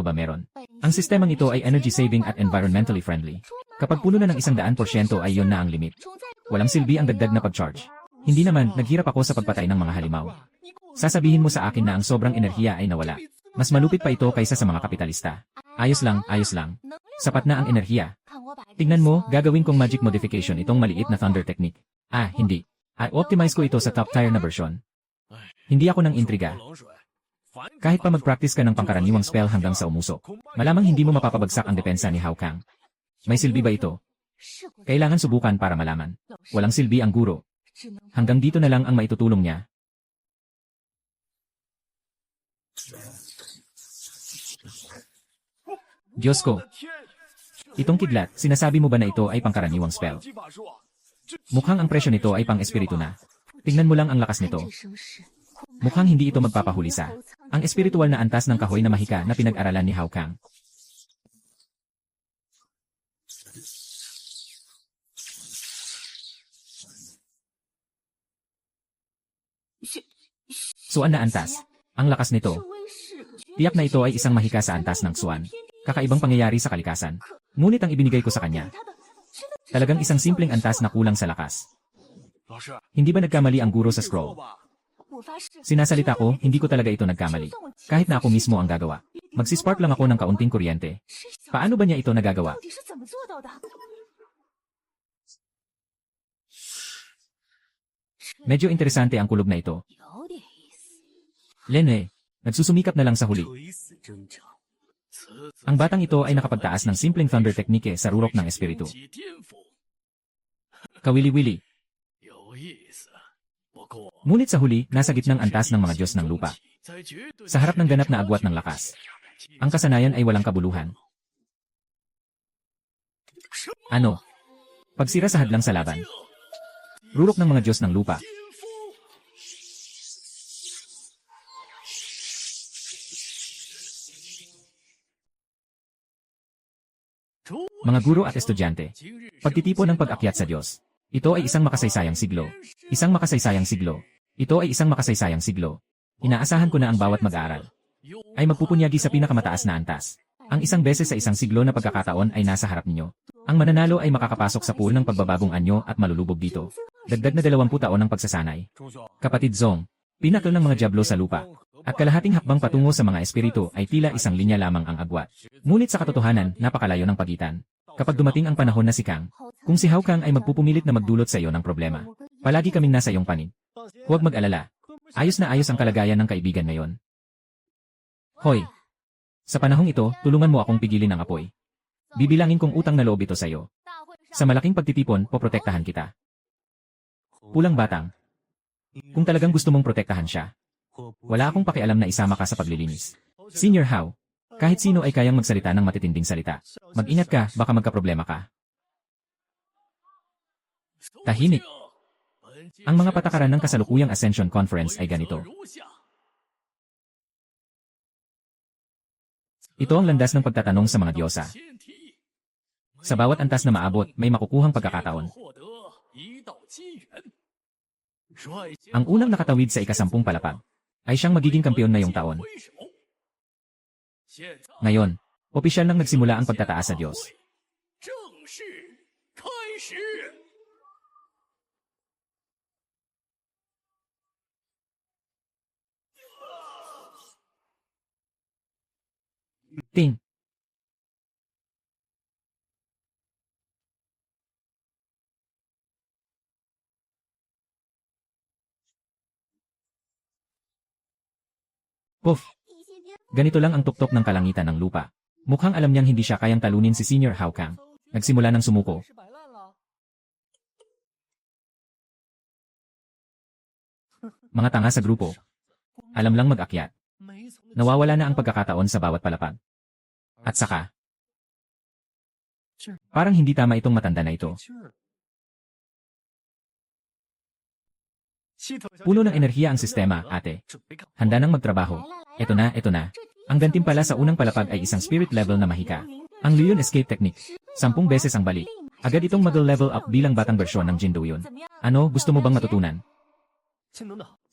ba meron? Ang sistemang ito ay energy saving at environmentally friendly. Kapag puno na ng 100% ay yon na ang limit. Walang silbi ang dagdag na pag-charge. Hindi naman, naghirap ako sa pagpatay ng mga halimaw. Sasabihin mo sa akin na ang sobrang enerhiya ay nawala. Mas malupit pa ito kaysa sa mga kapitalista. Ayos lang, ayos lang. Sapat na ang enerhiya. Tingnan mo, gagawin kong magic modification itong maliit na thunder technique. Hindi. I-optimize ko ito sa top tier na version. Hindi ako nang intriga. Kahit pa mag-practice ka ng pangkaraniwang spell hanggang sa umusok, malamang hindi mo mapapabagsak ang depensa ni Hao Kang. May silbi ba ito? Kailangan subukan para malaman. Walang silbi ang guro. Hanggang dito na lang ang maitutulong niya. Diyos ko. Itong kidlat, sinasabi mo ba na ito ay pangkaraniwang spell? Mukhang ang presyo nito ay pang-espiritu na. Tingnan mo lang ang lakas nito. Mukhang hindi ito magpapahuli sa ang espiritual na antas ng kahoy na mahika na pinag-aralan ni Hao Kang. Suan na antas. Ang lakas nito. Tiyak na ito ay isang mahika sa antas ng Suan. Kakaibang pangyayari sa kalikasan. Ngunit ang ibinigay ko sa kanya. Talagang isang simpleng antas na kulang sa lakas. Hindi ba nagkamali ang guro sa scroll? Sinasalita ko, hindi ko talaga ito nagkamali. Kahit na ako mismo ang gagawa. Magsispark lang ako ng kaunting kuryente. Paano ba niya ito nagagawa? Medyo interesante ang kulog na ito. Lene, nagsusumikap na lang sa huli. Ang batang ito ay nakapagtaas ng simpleng thunder technique sa rurok ng espiritu. Kawili-wili. Ngunit sa huli, nasa gitnang antas ng mga Diyos ng lupa. Sa harap ng ganap na agwat ng lakas. Ang kasanayan ay walang kabuluhan. Ano? Pagsira sa hadlang sa laban. Rurok ng mga Diyos ng lupa. Mga guro at estudyante. Pagtitipon ng pag-akyat sa Diyos. Ito ay isang makasaysayang siglo. Isang makasaysayang siglo. Ito ay isang makasaysayang siglo. Inaasahan ko na ang bawat mag-aaral ay magpupunyagi sa pinakamataas na antas. Ang isang beses sa isang siglo na pagkakataon ay nasa harap ninyo. Ang mananalo ay makakapasok sa pool ng pagbabagong anyo at malulubog dito. Dagdag na 20 taon ng pagsasanay. Kapatid Zong, pinakal ng mga diablo sa lupa. At kalahating hakbang patungo sa mga espiritu ay tila isang linya lamang ang agwat. Ngunit sa katotohanan, napakalayo ng pagitan. Kapag dumating ang panahon na si Kang, kung si Hao Kang ay magpupumilit na magdulot sa iyo ng problema, palagi kaming nasa iyong panig. Huwag mag-alala. Ayos na ayos ang kalagayan ng kaibigan ngayon. Hoy! Sa panahong ito, tulungan mo akong pigilin ang apoy. Bibilangin kong utang na loob ito sa iyo. Sa malaking pagtitipon, poprotektahan kita. Pulang batang. Kung talagang gusto mong protektahan siya, wala akong pakialam na isama ka sa paglilinis. Senior Hao, kahit sino ay kayang magsalita ng matitinding salita. Mag-ingat ka, baka magkaproblema ka. Tahimik. Ang mga patakaran ng kasalukuyang Ascension Conference ay ganito. Ito ang landas ng pagtatanong sa mga diyosa. Sa bawat antas na maabot, may makukuhang pagkakataon. Ang unang nakatawid sa ika-10 palapag ay siyang magiging kampeon ngayong taon. Ngayon, opisyal nang nagsimula ang pagtataas sa Diyos. Ting! Puff! Ganito lang ang tuktok ng kalangitan ng lupa. Mukhang alam niyang hindi siya kayang talunin si Senior Hao Kang. Nagsimula ng sumuko. Mga tanga sa grupo. Alam lang mag-akyat. Nawawala na ang pagkakataon sa bawat palapag. At saka, parang hindi tama itong matanda na ito. Puno ng enerhiya ang sistema, ate. Handa nang magtrabaho. Eto na, eto na. Ang gantimpala sa unang palapag ay isang spirit level na mahika. Ang Leon Escape Technique. 10 beses ang balik. Agad itong mag-level up bilang batang bersyon ng Jindo yun. Ano, gusto mo bang matutunan?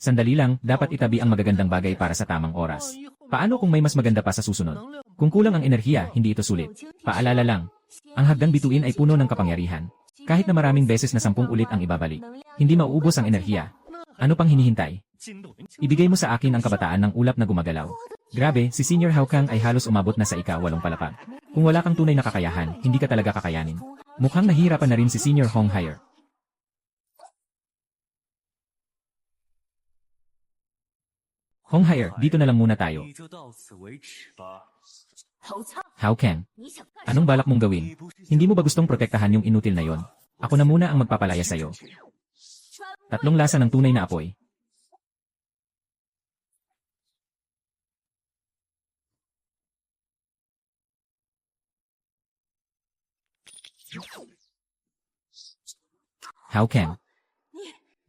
Sandali lang, dapat itabi ang magagandang bagay para sa tamang oras. Paano kung may mas maganda pa sa susunod? Kung kulang ang enerhiya, hindi ito sulit. Paalala lang, ang hagdang bituin ay puno ng kapangyarihan. Kahit na maraming beses na 10 ulit ang ibabalik, hindi mauubos ang enerhiya. Ano pang hinihintay? Ibigay mo sa akin ang kabataan ng ulap na gumagalaw. Grabe, si Senior Hao Kang ay halos umabot na sa ika-8 palapag. Kung wala kang tunay na kakayahan, hindi ka talaga kakayanin. Mukhang nahihirapan na rin si Senior Hong Haier. Hong Haier, dito na lang muna tayo. Hao Kang, anong balak mong gawin? Hindi mo ba gustong protektahan yung inutil na yon? Ako na muna ang magpapalaya sa'yo. 3 lasa ng tunay na apoy. Hao Kang,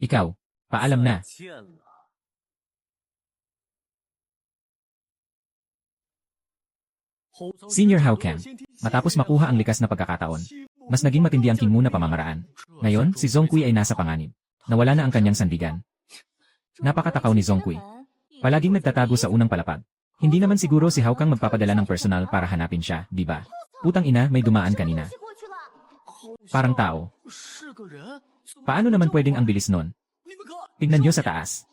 ikaw, paalam na. Senior Hao Kang, matapos makuha ang likas na pagkakataon, mas naging matindi ang King Mu na pamamaraan. Ngayon, si Zhongkui ay nasa panganib. Nawala na ang kanyang sandigan. Napakatakaw ni Zhongkui. Palaging nagtatago sa unang palapag. Hindi naman siguro si Hao Kang magpapadala ng personal para hanapin siya, di ba? Putang ina, may dumaan kanina. Parang tao. Paano naman pwedeng ang bilis nun? Tignan niyo sa taas.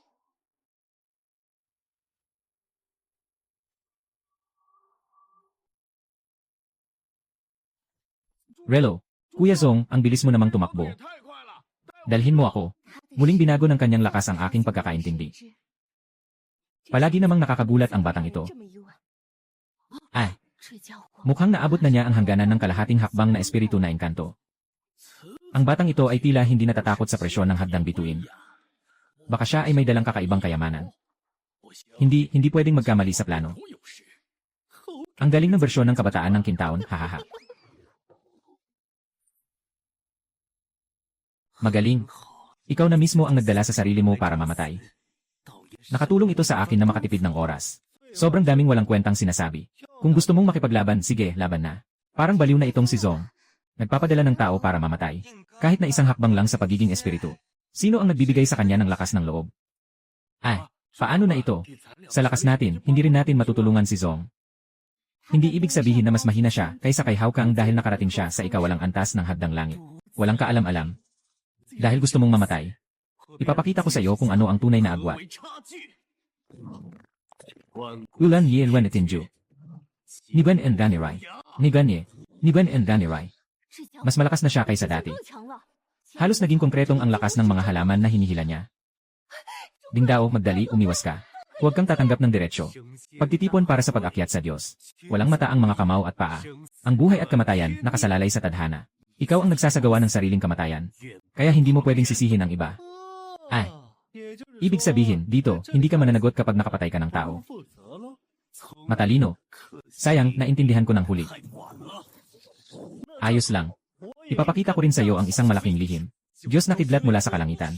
Relo, Kuya Zong, ang bilis mo namang tumakbo. Dalhin mo ako. Muling binago ng kanyang lakas ang aking pagkakaintindi. Palagi namang nakakagulat ang batang ito. Mukhang naabot na niya ang hangganan ng kalahating hakbang na espiritu na engkanto. Ang batang ito ay tila hindi natatakot sa presyon ng hagdang bituin. Baka siya ay may dalang kakaibang kayamanan. Hindi pwedeng magkamali sa plano. Ang galing ng bersyon ng kabataan ng Kintaon, hahaha. Magaling. Ikaw na mismo ang nagdala sa sarili mo para mamatay. Nakatulong ito sa akin na makatipid ng oras. Sobrang daming walang kwentang sinasabi. Kung gusto mong makipaglaban, sige, laban na. Parang baliw na itong si Zong. Nagpapadala ng tao para mamatay. Kahit na isang hakbang lang sa pagiging espiritu. Sino ang nagbibigay sa kanya ng lakas ng loob? Paano na ito? Sa lakas natin, hindi rin natin matutulungan si Zong. Hindi ibig sabihin na mas mahina siya kaysa kay Hao Kang dahil nakarating siya sa ikawalang antas ng hagdang langit. Walang kaalam-alam. Dahil gusto mong mamatay. Ipapakita ko sa iyo kung ano ang tunay na agwat. Ulan Ye Wen Etinju. Niben en Danirai. Niben en Danirai. Mas malakas na siya kaysa dati. Halos naging konkretong ang lakas ng mga halaman na hinihila niya. Dingdao, magdali, umiwas ka. Huwag kang tatanggap ng diretsyo. Pagtitipon para sa pag-akyat sa Diyos. Walang mata ang mga kamao at paa. Ang buhay at kamatayan nakasalalay sa tadhana. Ikaw ang nagsasagawa ng sariling kamatayan. Kaya hindi mo pwedeng sisihin ang iba. Ibig sabihin, dito, hindi ka mananagot kapag nakapatay ka ng tao. Matalino. Sayang, naintindihan ko ng huli. Ayos lang. Ipapakita ko rin sa iyo ang isang malaking lihim. Diyos na kidlat mula sa kalangitan.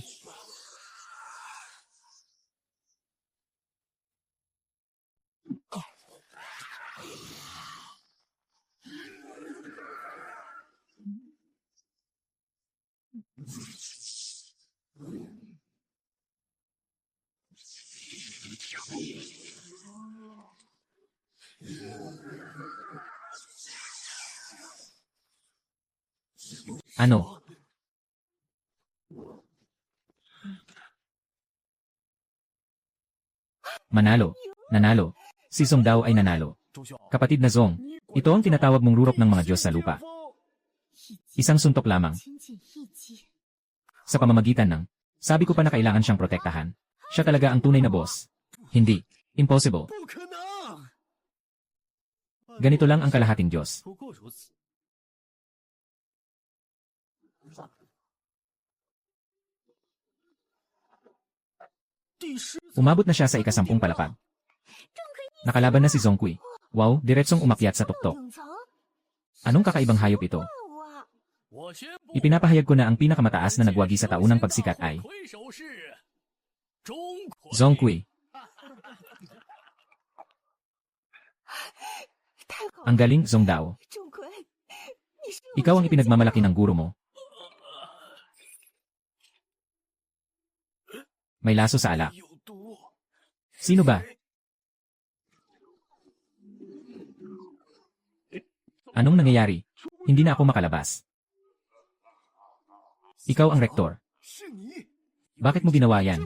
Ano? Manalo. Nanalo. Si Zong daw ay nanalo. Kapatid na Zong, ito ang tinatawag mong rurok ng mga Diyos sa lupa. Isang suntok lamang. Sa pamamagitan ng, sabi ko pa na kailangan siyang protektahan. Siya talaga ang tunay na boss. Hindi. Impossible. Ganito lang ang kalahating Diyos. Umabot na siya sa ika-10 palapag. Nakalaban na si Zong Kui. Wow, diretsong umakyat sa tuktok. Anong kakaibang hayop ito? Ipinapahayag ko na ang pinakamataas na nagwagi sa taunang pagsikat ay Zong Kui. Ang galing, Zong Dao. Ikaw ang ipinagmamalaki ng guro mo. May laso sa alak. Sino ba? Anong nangyayari? Hindi na ako makalabas. Ikaw ang rektor. Bakit mo ginawa yan?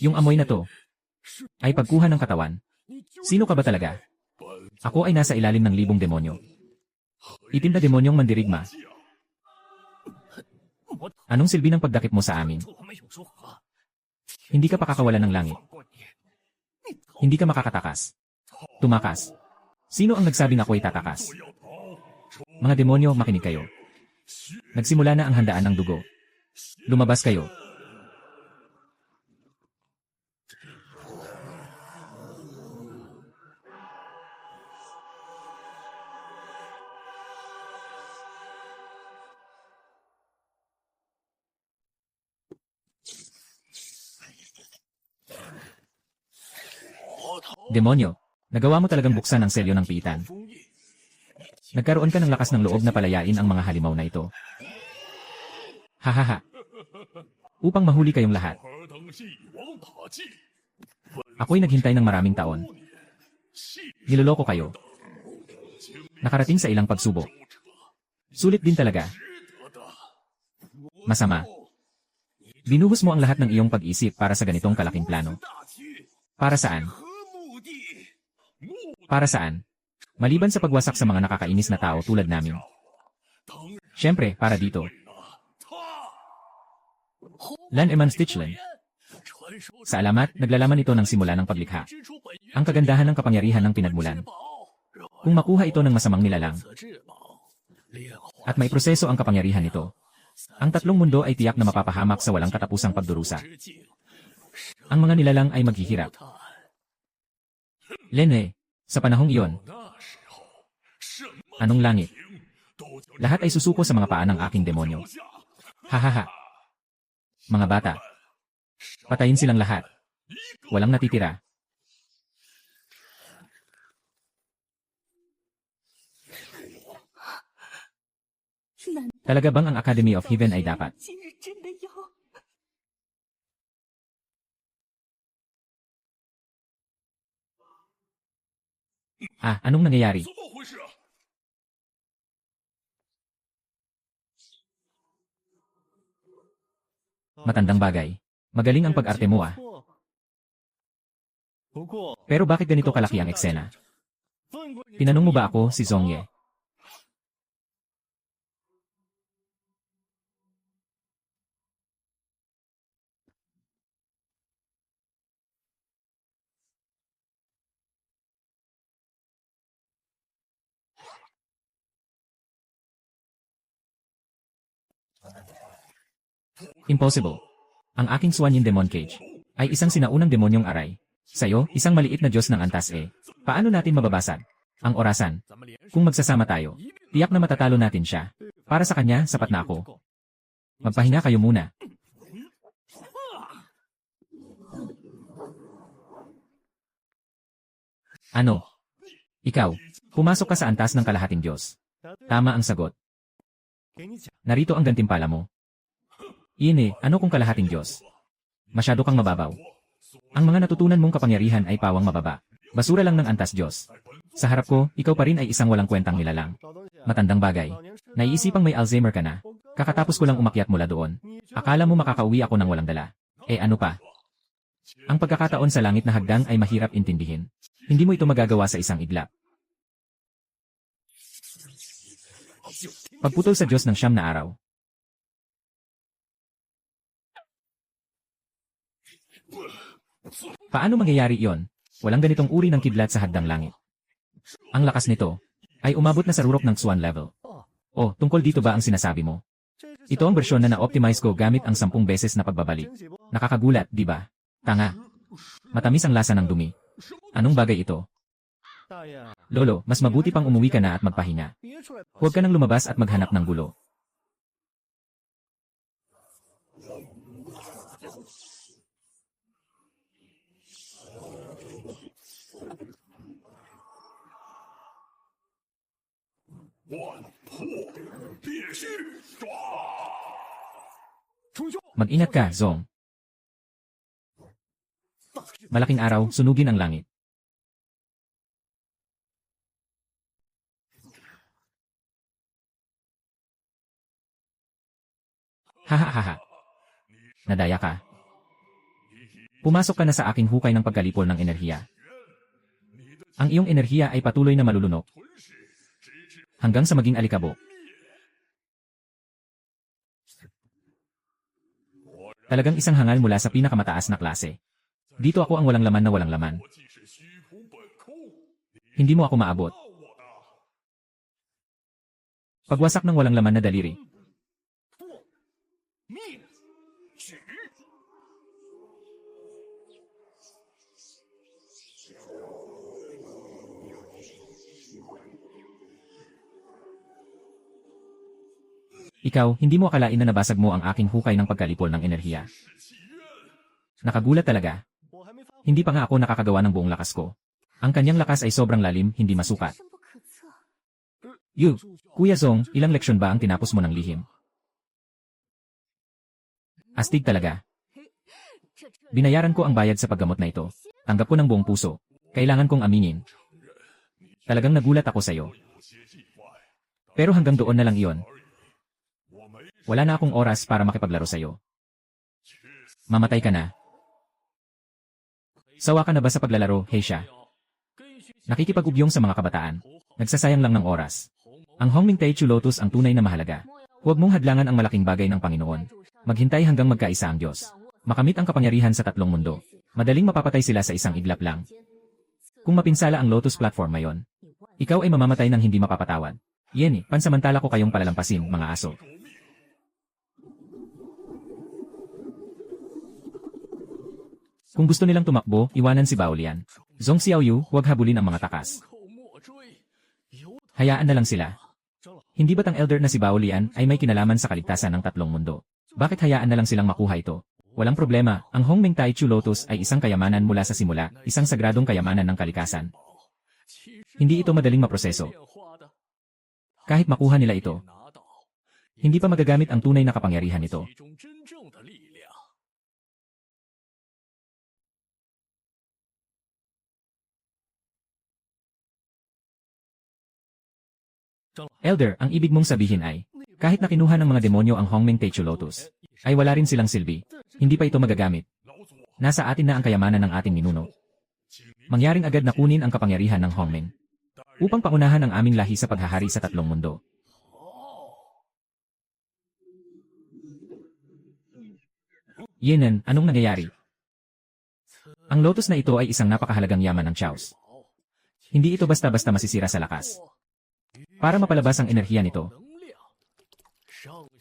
Yung amoy na to ay pagkuha ng katawan. Sino ka ba talaga? Ako ay nasa ilalim ng 1000 demonyo. Itim na demonyong mandirigma. Anong silbi ng pagdakip mo sa amin? Hindi ka pakakawalan ng langit. Hindi ka makakatakas. Tumakas. Sino ang nagsabing ako'y tatakas? Mga demonyo, makinig kayo. Nagsimula na ang handaan ng dugo. Lumabas kayo. Demonyo, nagawa mo talagang buksan ang selyo ng piitan. Nagkaroon ka ng lakas ng loob na palayain ang mga halimaw na ito. Hahaha. Upang mahuli kayong lahat. Ako'y naghintay ng maraming taon. Niloloko kayo. Nakarating sa ilang pagsubok. Sulit din talaga. Masama. Binuhos mo ang lahat ng iyong pag-isip para sa ganitong kalaking plano. Para saan? Para saan? Maliban sa pagwasak sa mga nakakainis na tao tulad namin. Siyempre, para dito. Lan Eman Stichlen. Sa alamat, naglalaman ito ng simula ng paglikha. Ang kagandahan ng kapangyarihan ng pinagmulan. Kung makuha ito ng masamang nilalang. At may proseso ang kapangyarihan nito. Ang tatlong mundo ay tiyak na mapapahamak sa walang katapusang pagdurusa. Ang mga nilalang ay maghihirap. Lene, sa panahong iyon. Anong langit? Lahat ay susuko sa mga paa ng aking demonyo. Hahaha. Mga bata. Patayin silang lahat. Walang natitira. Talaga bang ang Academy of Heaven ay dapat? Ah, anong nangyayari? Matandang bagay. Magaling ang pag-arte mo ah. Pero bakit ganito kalaki ang eksena? Tinanong mo ba ako, si Zongye? Impossible. Ang aking Swanyin Demon Cage ay isang sinaunang demonyong aray. Sa'yo, isang maliit na Diyos ng antas eh. Paano natin mababasag ang orasan? Kung magsasama tayo, tiyak na matatalo natin siya. Para sa kanya, sapat na ako. Magpahinga kayo muna. Ano? Ikaw, pumasok ka sa antas ng kalahating Diyos. Tama ang sagot. Narito ang gantimpala mo. Ine, ano kung kalahating Diyos? Masyado kang mababaw. Ang mga natutunan mong kapangyarihan ay pawang mababa. Basura lang ng antas Diyos. Sa harap ko, ikaw pa rin ay isang walang kwentang nilalang. Matandang bagay. Naiisipang may Alzheimer ka na. Kakatapos ko lang umakyat mula doon. Akala mo makakauwi ako ng walang dala. Eh ano pa? Ang pagkakataon sa langit na hagdang ay mahirap intindihin. Hindi mo ito magagawa sa isang iglap. Pagputol sa Diyos ng 9 na araw. Paano mangyayari iyon? Walang ganitong uri ng kidlat sa hagdang langit. Ang lakas nito ay umabot na sa rurok ng swan level. Oh, tungkol dito ba ang sinasabi mo? Ito ang bersyon na na-optimize ko gamit ang 10 beses na pagbabalik. Nakakagulat, di ba? Tanga. Matamis ang lasa ng dumi. Anong bagay ito? Lolo, mas mabuti pang umuwi ka na at magpahinga. Huwag ka nang lumabas at maghanap ng gulo. Mag-ingat ka, Zong. Malaking araw, sunugin ang langit. Hahaha. Nadaya ka. Pumasok ka na sa aking hukay ng pagkalipol ng enerhiya. Ang iyong enerhiya ay patuloy na malulunok hanggang sa maging alikabok. Talagang isang hangal mula sa pinakamataas na klase. Dito ako ang walang laman na walang laman. Hindi mo ako maabot. Pagwasak ng walang laman na daliri. Ikaw, hindi mo akalain na nabasag mo ang aking hukay ng pagkalipol ng enerhiya. Nakagulat talaga. Hindi pa nga ako nakakagawa ng buong lakas ko. Ang kanyang lakas ay sobrang lalim, hindi masukat. Kuya Zong, ilang leksyon ba ang tinapos mo ng lihim? Astig talaga. Binayaran ko ang bayad sa paggamot na ito. Tanggap ko ng buong puso. Kailangan kong aminin. Talagang nagulat ako sa'yo. Pero hanggang doon na lang iyon. Wala na akong oras para makipaglaro sa'yo. Mamatay ka na. Sawa ka na ba sa paglalaro, Heisha? Nakikipag-ubyong sa mga kabataan. Nagsasayang lang ng oras. Ang Hongming Taichu Lotus ang tunay na mahalaga. Huwag mong hadlangan ang malaking bagay ng Panginoon. Maghintay hanggang magkaisa ang Diyos. Makamit ang kapangyarihan sa 3 mundo. Madaling mapapatay sila sa isang iglap lang. Kung mapinsala ang Lotus platform mayon, ikaw ay mamamatay ng hindi mapapatawad. Yeni, pansamantala ko kayong palalampasin, mga aso. Kung gusto nilang tumakbo, iwanan si Baolian. Zong Xiaoyu, huwag habulin ang mga takas. Hayaan na lang sila. Hindi ba't ang elder na si Baolian ay may kinalaman sa kaligtasan ng 3 mundo? Bakit hayaan na lang silang makuha ito? Walang problema, ang Hongming Taichu Lotus ay isang kayamanan mula sa simula, isang sagradong kayamanan ng kalikasan. Hindi ito madaling maproseso. Kahit makuha nila ito, hindi pa magagamit ang tunay na kapangyarihan nito. Elder, ang ibig mong sabihin ay, kahit na kinuha ng mga demonyo ang Hongming Taichu Lotus, ay wala rin silang silbi. Hindi pa ito magagamit. Nasa atin na ang kayamanan ng ating ninuno. Mangyaring agad na kunin ang kapangyarihan ng Hongming upang paunahan ang aming lahi sa paghahari sa 3 mundo. Yenan, anong nangyayari? Ang lotus na ito ay isang napakahalagang yaman ng Chaos. Hindi ito basta-basta masisira sa lakas. Para mapalabas ang enerhiya nito,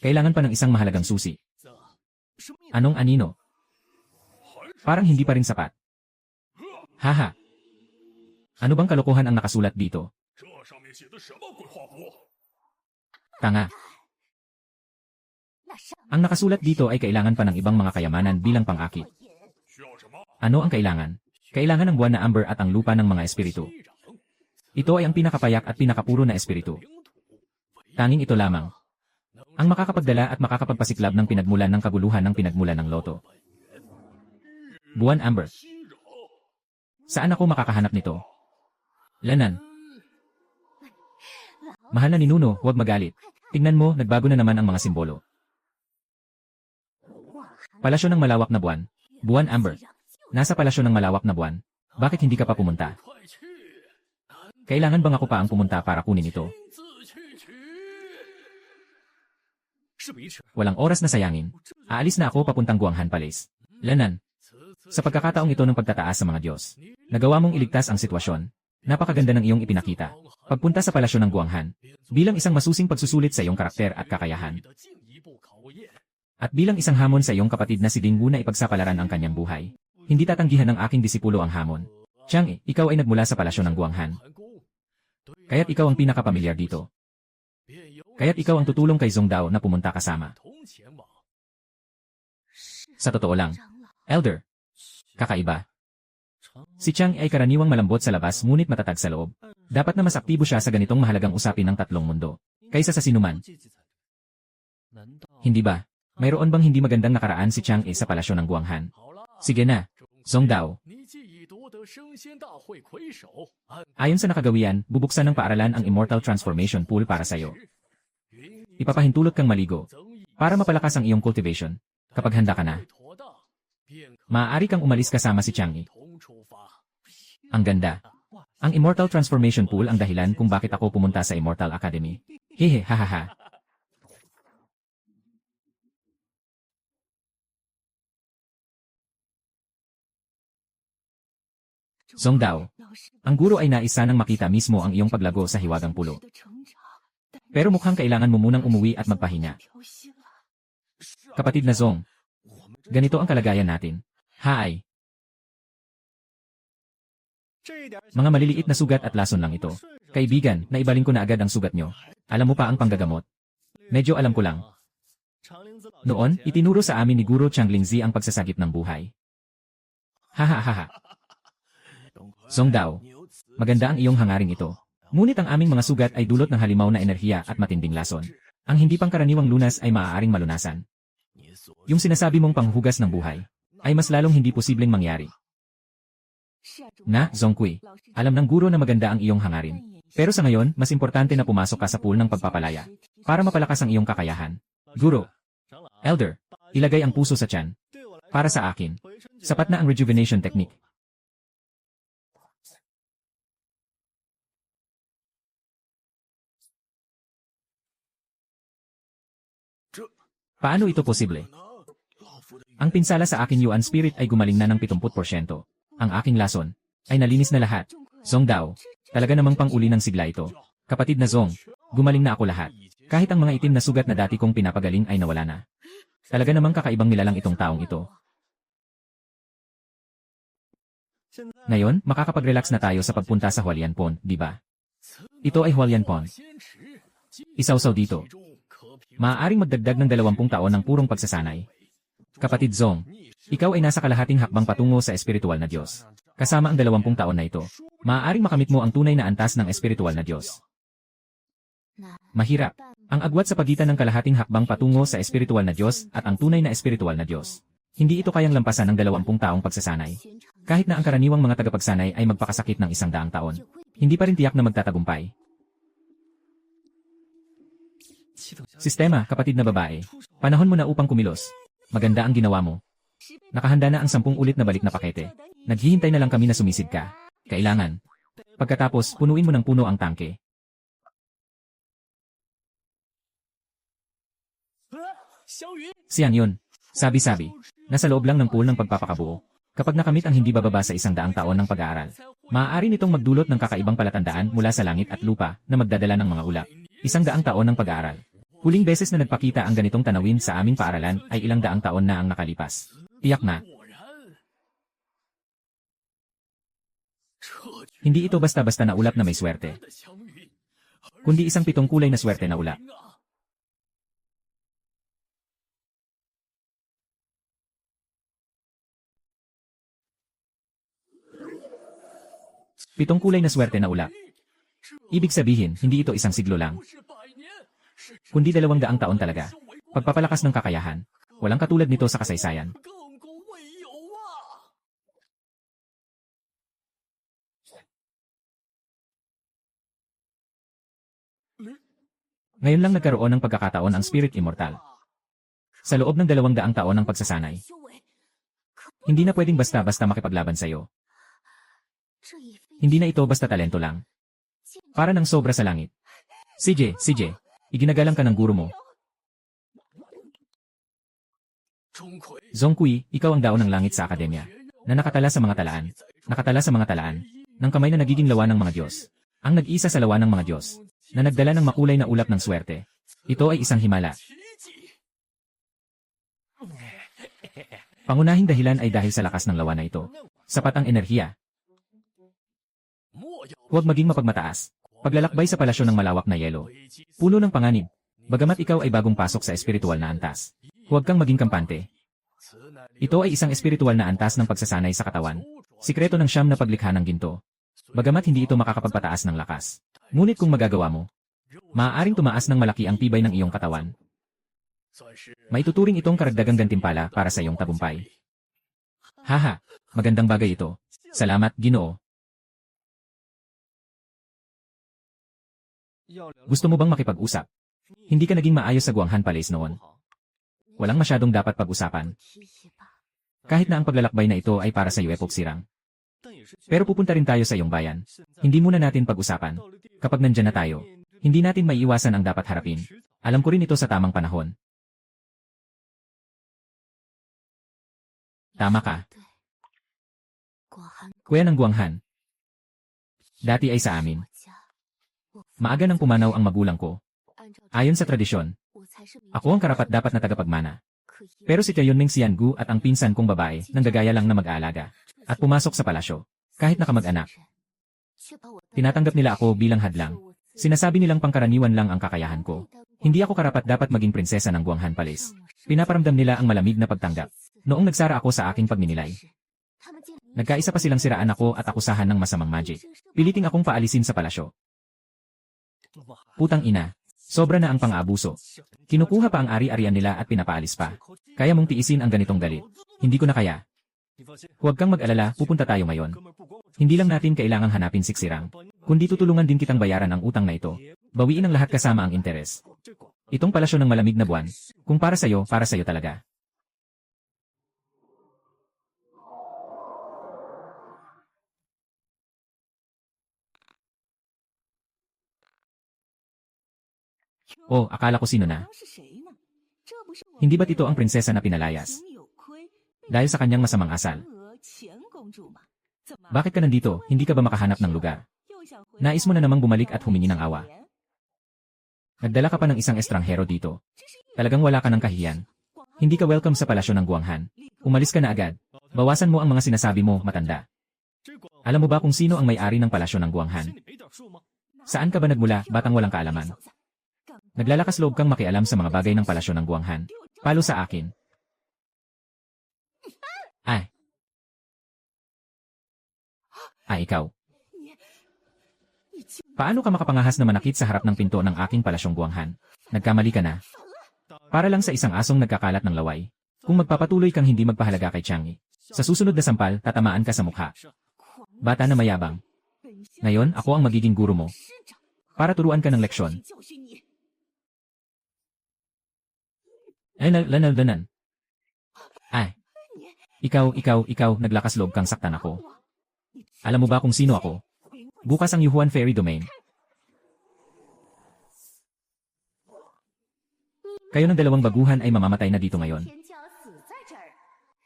kailangan pa ng isang mahalagang susi. Anong anino? Parang hindi pa rin sapat. Haha. Ano bang kalokohan ang nakasulat dito? Tanga. Ang nakasulat dito ay kailangan pa ng ibang mga kayamanan bilang pang-akit. Ano ang kailangan? Kailangan ng buwan na amber at ang lupa ng mga espiritu. Ito ay ang pinakapayak at pinakapuro na espiritu. Tanging ito lamang ang makakapagdala at makakapagpasiklab ng pinagmulan ng kaguluhan ng pinagmulan ng loto. Buwan amber. Saan ako makakahanap nito? Lanan. Mahal na ninuno, huwag magalit. Tingnan mo, nagbago na naman ang mga simbolo. Palasyo ng malawak na buwan. Buwan Amber. Nasa palasyo ng malawak na buwan. Bakit hindi ka pa pumunta? Kailangan bang ako pa ang pumunta para kunin ito? Walang oras na sayangin. Aalis na ako papuntang Guanghan Palace. Lanan. Sa pagkakataong ito ng pagtataas sa mga Diyos, nagawa mong iligtas ang sitwasyon. Napakaganda ng iyong ipinakita. Pagpunta sa palasyo ng Guanghan, bilang isang masusing pagsusulit sa iyong karakter at kakayahan. At bilang isang hamon sa iyong kapatid na si Ding Wu na ipagsapalaran ang kanyang buhay, hindi tatanggihan ng aking disipulo ang hamon. Chang'e, ikaw ay nagmula sa palasyo ng Guanghan. Kaya't ikaw ang pinakapamilyar dito. Kaya't ikaw ang tutulong kay Zhong Dao na pumunta kasama. Sa totoo lang, Elder, kakaiba. Si Chang ay karaniwang malambot sa labas ngunit matatag sa loob. Dapat na mas aktibo siya sa ganitong mahalagang usapin ng tatlong mundo, kaysa sa sinuman. Hindi ba? Mayroon bang hindi magandang nakaraan si Chang sa palasyo ng Guanghan? Sige na, Zhong Dao. Ayon sa nakagawian, bubuksan ng paaralan ang Immortal Transformation Pool para sa iyo. Ipapahintulot kang maligo para mapalakas ang iyong cultivation. Kapag handa ka na, maaari kang umalis kasama si Chang'e. Ang ganda. Ang Immortal Transformation Pool ang dahilan kung bakit ako pumunta sa Immortal Academy. Hehe, hahaha. Zhong Dao, ang guro ay nais sanang makita mismo ang iyong paglago sa hiwagang pulo. Pero mukhang kailangan mo munang umuwi at magpahinga. Kapatid na Zhong, ganito ang kalagayan natin. Haay. Mga maliliit na sugat at lason lang ito. Kaibigan, naibalin ko na agad ang sugat nyo. Alam mo pa ang panggagamot. Medyo alam ko lang. Noon, itinuro sa amin ni Guro Changlingzi ang pagsasagip ng buhay. Hahaha. Zhong Dao, maganda ang iyong hangaring ito. Ngunit ang aming mga sugat ay dulot ng halimaw na enerhiya at matinding lason. Ang hindi pangkaraniwang lunas ay maaaring malunasan. Yung sinasabi mong panghugas ng buhay ay mas lalong hindi posibleng mangyari. Na, Zhongqi, alam ng guro na maganda ang iyong hangarin. Pero sa ngayon, mas importante na pumasok ka sa pool ng pagpapalaya para mapalakas ang iyong kakayahan. Guro, Elder, ilagay ang puso sa tiyan. Para sa akin, sapat na ang rejuvenation technique. Paano ito posible? Ang pinsala sa akin Yuan Spirit ay gumaling na ng 70%. Ang aking lason ay nalinis na lahat. Zhong Dao, talaga namang pang-uli ng sigla ito. Kapatid na Zhong, gumaling na ako lahat. Kahit ang mga itim na sugat na dati kong pinapagaling ay nawala na. Talaga namang kakaibang nilalang itong taong ito. Ngayon, makakapag-relax na tayo sa pagpunta sa Hualian Pond, di ba? Ito ay Hualian Pond. Isawsaw dito. Maaaring magdagdag ng 20 taon ng purong pagsasanay. Kapatid Zhong, ikaw ay nasa kalahating hakbang patungo sa espiritual na Diyos. Kasama ang 20 taon na ito, maaaring makamit mo ang tunay na antas ng espiritual na Diyos. Mahirap. Ang agwat sa pagitan ng kalahating hakbang patungo sa espiritual na Diyos at ang tunay na espiritual na Diyos. Hindi ito kayang lampasan ng 20 taong pagsasanay. Kahit na ang karaniwang mga tagapagsanay ay magpakasakit ng 100 taon. Hindi pa rin tiyak na magtatagumpay. Sistema, kapatid na babae. Panahon mo na upang kumilos. Maganda ang ginawa mo. Nakahanda na ang 10 ulit na balik na pakete. Naghihintay na lang kami na sumisid ka. Kailangan. Pagkatapos, punuin mo ng puno ang tangke. Siyang yun. Sabi-sabi. Nasa loob lang ng pool ng pagpapakabuo. Kapag nakamit ang hindi bababa sa 100 taon ng pag-aaral, maaari nitong magdulot ng kakaibang palatandaan mula sa langit at lupa na magdadala ng mga ulap. 100 taon ng pag-aaral. Huling beses na nagpakita ang ganitong tanawin sa aming paaralan ay 100 taon na ang nakalipas. Tiyak na. Hindi ito basta-basta na ulap na may swerte. Kundi isang 7 kulay na swerte na ulap. Pitong kulay na swerte na ulap. Ibig sabihin, hindi ito isang siglo lang. Kundi 200 taon talaga. Pagpapalakas ng kakayahan. Walang katulad nito sa kasaysayan. Ngayon lang nagkaroon ng pagkakataon ang Spirit Immortal. Sa loob ng 200 taon ng pagsasanay. Hindi na pwedeng basta-basta makipaglaban sa'yo. Hindi na ito basta talento lang. Para ng sobra sa langit. CJ, iginagalang ka ng guro mo. Zhongkui, ikaw ang daon ng langit sa akademya. Na nakatala sa mga talaan. Nakatala sa mga talaan. Ng kamay na nagiging lawa ng mga Diyos. Ang nag-isa sa lawa ng mga Diyos. Na nagdala ng makulay na ulap ng swerte. Ito ay isang himala. Pangunahing dahilan ay dahil sa lakas ng lawa na ito. Sapat ang enerhiya. Huwag maging mapagmataas. Paglalakbay sa palasyo ng malawak na yelo. Puno ng panganib. Bagamat ikaw ay bagong pasok sa espiritual na antas. Huwag kang maging kampante. Ito ay isang espiritual na antas ng pagsasanay sa katawan. Sikreto ng siyam na paglikha ng ginto. Bagamat hindi ito makakapagpataas ng lakas. Ngunit kung magagawa mo, maaaring tumaas ng malaki ang tibay ng iyong katawan. Maituturing itong karagdagang gantimpala para sa iyong tagumpay. Haha, magandang bagay ito. Salamat, Ginoo. Gusto mo bang makipag-usap? Hindi ka naging maayos sa Guanghan Palace noon. Walang masyadong dapat pag-usapan. Kahit na ang paglalakbay na ito ay para sa UFO sirang. Pero pupunta rin tayo sa iyong bayan. Hindi muna natin pag-usapan. Kapag nandyan na tayo, hindi natin maiiwasan ang dapat harapin. Alam ko rin ito sa tamang panahon. Tama ka. Kuya ng Guanghan. Dati ay sa amin. Maaga nang pumanaw ang magulang ko. Ayon sa tradisyon, ako ang karapat-dapat na tagapagmana. Pero si Tayunming Xiangu at ang pinsan kong babae nanggagaya lang na mag-aalaga at pumasok sa palasyo, kahit nakamag-anak. Tinatanggap nila ako bilang hadlang. Sinasabi nilang pangkaraniwan lang ang kakayahan ko. Hindi ako karapat-dapat maging prinsesa ng Guanghan Palace. Pinaparamdam nila ang malamig na pagtanggap. Noong nagsara ako sa aking pagninilay. Nagkaisa pa silang siraan ako at akusahan ng masamang magic. Piliting akong paalisin sa palasyo. Putang ina. Sobra na ang pang-aabuso. Kinukuha pa ang ari-arian nila at pinapaalis pa. Kaya mong tiisin ang ganitong galit. Hindi ko na kaya. Huwag kang mag-alala, pupunta tayo ngayon. Hindi lang natin kailangang hanapin siksirang, kundi tutulungan din kitang bayaran ang utang na ito. Bawiin ang lahat kasama ang interes. Itong palasyo ng malamig na buwan, kung para sa'yo talaga. Oh, akala ko sino na. Hindi ba't ito ang prinsesa na pinalayas? Dahil sa kanyang masamang asal. Bakit ka nandito? Hindi ka ba makahanap ng lugar? Nais mo na namang bumalik at humingi ng awa. Nagdala ka pa ng isang estranghero dito. Talagang wala ka ng kahiyan. Hindi ka welcome sa palasyo ng Guanghan. Umalis ka na agad. Bawasan mo ang mga sinasabi mo, matanda. Alam mo ba kung sino ang may-ari ng palasyo ng Guanghan? Saan ka ba nagmula, batang walang kaalaman? Naglalakas loob kang makialam sa mga bagay ng palasyo ng Guanghan. Palo sa akin. Ikaw. Paano ka makapangahas na manakit sa harap ng pinto ng aking palasyong Guanghan? Nagkamali ka na. Para lang sa isang asong nagkakalat ng laway. Kung magpapatuloy kang hindi magpahalaga kay Changi, sa susunod na sampal, tatamaan ka sa mukha. Bata na mayabang. Ngayon, ako ang magiging guro mo. Para turuan ka ng leksyon. Lanaldanan. Ikaw, naglakas loob kang saktan ako. Alam mo ba kung sino ako? Bukas ang Yuhuan Fairy Domain. Kayo ng dalawang baguhan ay mamamatay na dito ngayon.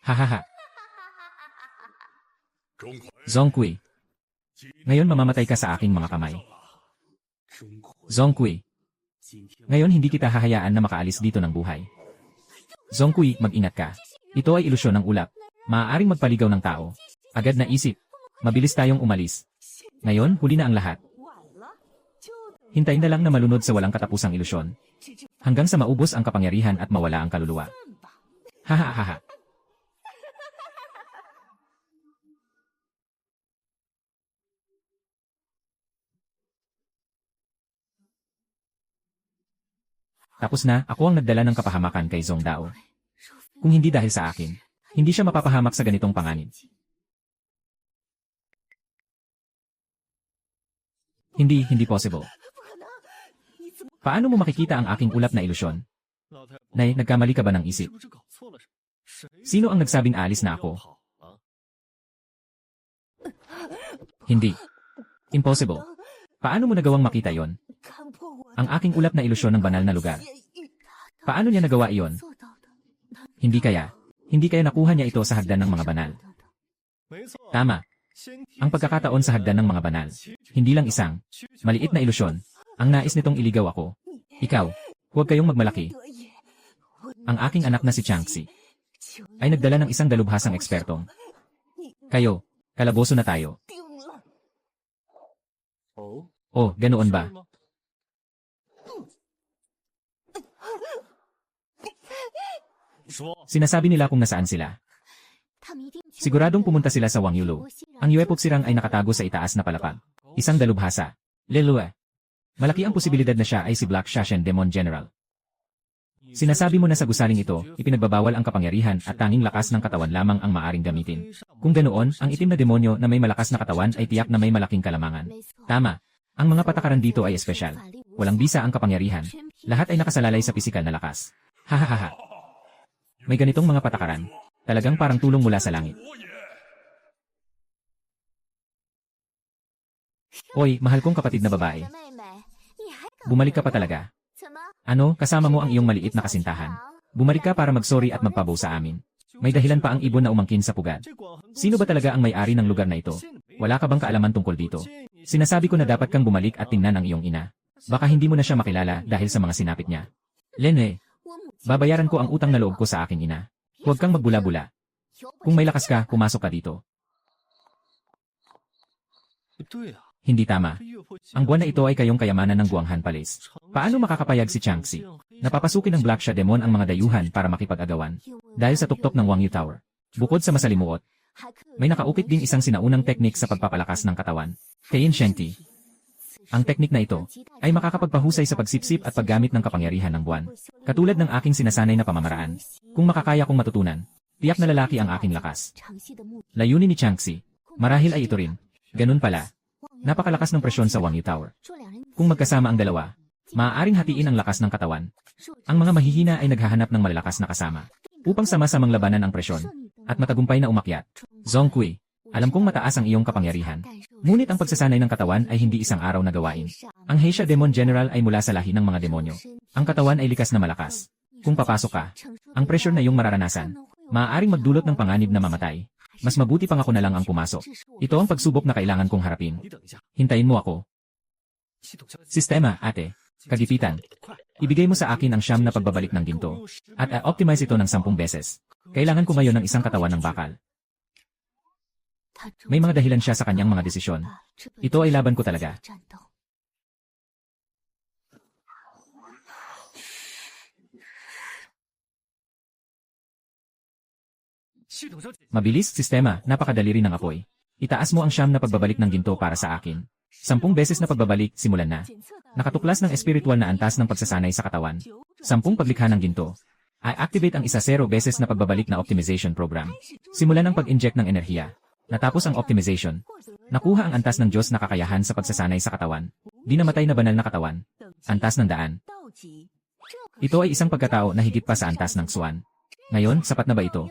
Hahaha. Zhongkui. Ngayon mamamatay ka sa aking mga kamay. Zhongkui. Ngayon hindi kita hahayaan na makaalis dito ng buhay. Zhongkui, mag-ingat ka. Ito ay ilusyon ng ulap. Maaaring magpaligaw ng tao. Agad na isip. Mabilis tayong umalis. Ngayon, huli na ang lahat. Hintayin na lang na malunod sa walang katapusang ilusyon. Hanggang sa maubos ang kapangyarihan at mawala ang kaluluwa. Hahaha. Tapos na, ako ang nagdala ng kapahamakan kay Zhong Dao. Kung hindi dahil sa akin, hindi siya mapapahamak sa ganitong panganib. Hindi possible. Paano mo makikita ang aking ulap na ilusyon? Nay, nagkamali ka ba ng isip? Sino ang nagsabing aalis na ako? Hindi. Impossible. Paano mo nagawang makita yon? Ang aking ulap na ilusyon ng banal na lugar. Paano niya nagawa iyon? Hindi kaya nakuha niya ito sa hagdan ng mga banal. Tama. Ang pagkakataon sa hagdan ng mga banal. Hindi lang isang maliit na ilusyon. Ang nais nitong iligaw ako. Ikaw, huwag kayong magmalaki. Ang aking anak na si Changxi ay nagdala ng isang dalubhasang ekspertong. Kayo, kalaboso na tayo. Oh, ganoon ba? Sinasabi nila kung nasaan sila. Siguradong pumunta sila sa Wang Yulo. Ang Yuepok Sirang ay nakatago sa itaas na palapag. Isang dalubhasa. Lelua. Malaki ang posibilidad na siya ay si Black Shashen Demon General. Sinasabi mo na sa gusaling ito, ipinagbabawal ang kapangyarihan at tanging lakas ng katawan lamang ang maaring gamitin. Kung ganoon, ang itim na demonyo na may malakas na katawan ay tiyak na may malaking kalamangan. Tama. Ang mga patakaran dito ay espesyal. Walang bisa ang kapangyarihan. Lahat ay nakasalalay sa pisikal na lakas. Hahaha. May ganitong mga patakaran. Talagang parang tulong mula sa langit. Hoy, mahal kong kapatid na babae. Bumalik ka pa talaga. Ano, kasama mo ang iyong maliit na kasintahan. Bumalik ka para magsorry at magpabaw sa amin. May dahilan pa ang ibon na umangkin sa pugad. Sino ba talaga ang may-ari ng lugar na ito? Wala ka bang kaalaman tungkol dito? Sinasabi ko na dapat kang bumalik at tingnan ang iyong ina. Baka hindi mo na siya makilala dahil sa mga sinapit niya. Lene, babayaran ko ang utang na loob ko sa aking ina. Huwag kang magbula-bula. Kung may lakas ka, pumasok ka dito. Hindi tama. Ang buwan na ito ay kayong kayamanan ng Guanghan Palace. Paano makakapayag si Changxi? Napapasukin ng Black Sha Demon ang mga dayuhan para makipag-agawan. Dahil sa tuktok ng Wangyu Tower. Bukod sa masalimuot, may nakaukit ding isang sinaunang teknik sa pagpapalakas ng katawan. Kayin Shenti. Ang teknik na ito ay makakapagpahusay sa pagsipsip at paggamit ng kapangyarihan ng buwan. Katulad ng aking sinasanay na pamamaraan. Kung makakaya kong matutunan, tiyak na lalaki ang aking lakas. Layunin ni Changxi. Marahil ay ito rin. Ganun pala. Napakalakas ng presyon sa Wangyu Tower. Kung magkasama ang dalawa, maaaring hatiin ang lakas ng katawan. Ang mga mahihina ay naghahanap ng malalakas na kasama upang sama-samang labanan ang presyon at matagumpay na umakyat. Zongkui, alam kong mataas ang iyong kapangyarihan. Ngunit ang pagsasanay ng katawan ay hindi isang araw na gawain. Ang Heisha Demon General ay mula sa lahi ng mga demonyo. Ang katawan ay likas na malakas. Kung papasok ka, ang presyon na iyong mararanasan, maaaring magdulot ng panganib na mamatay. Mas mabuti pang ako na lang ang pumasok. Ito ang pagsubok na kailangan kong harapin. Hintayin mo ako. Sistema, ate. Kagipitan. Ibigay mo sa akin ang siyam na pagbabalik ng ginto. At optimize ito ng 10 beses. Kailangan ko ngayon ng isang katawan ng bakal. May mga dahilan siya sa kanyang mga desisyon. Ito ay laban ko talaga. Mabilis, sistema, napakadali rin ng apoy. Itaas mo ang siyam na pagbabalik ng ginto para sa akin. 10 beses na pagbabalik, simulan na. Nakatuklas ng espiritual na antas ng pagsasanay sa katawan. 10 paglikha ng ginto. I-activate ang 10 beses na pagbabalik na optimization program. Simulan ang pag-inject ng enerhiya. Natapos ang optimization. Nakuha ang antas ng Diyos na kakayahan sa pagsasanay sa katawan. Di namatay na banal na katawan. Antas ng daan. Ito ay isang pagkatao na higit pa sa antas ng Swan. Ngayon, sapat na ba ito?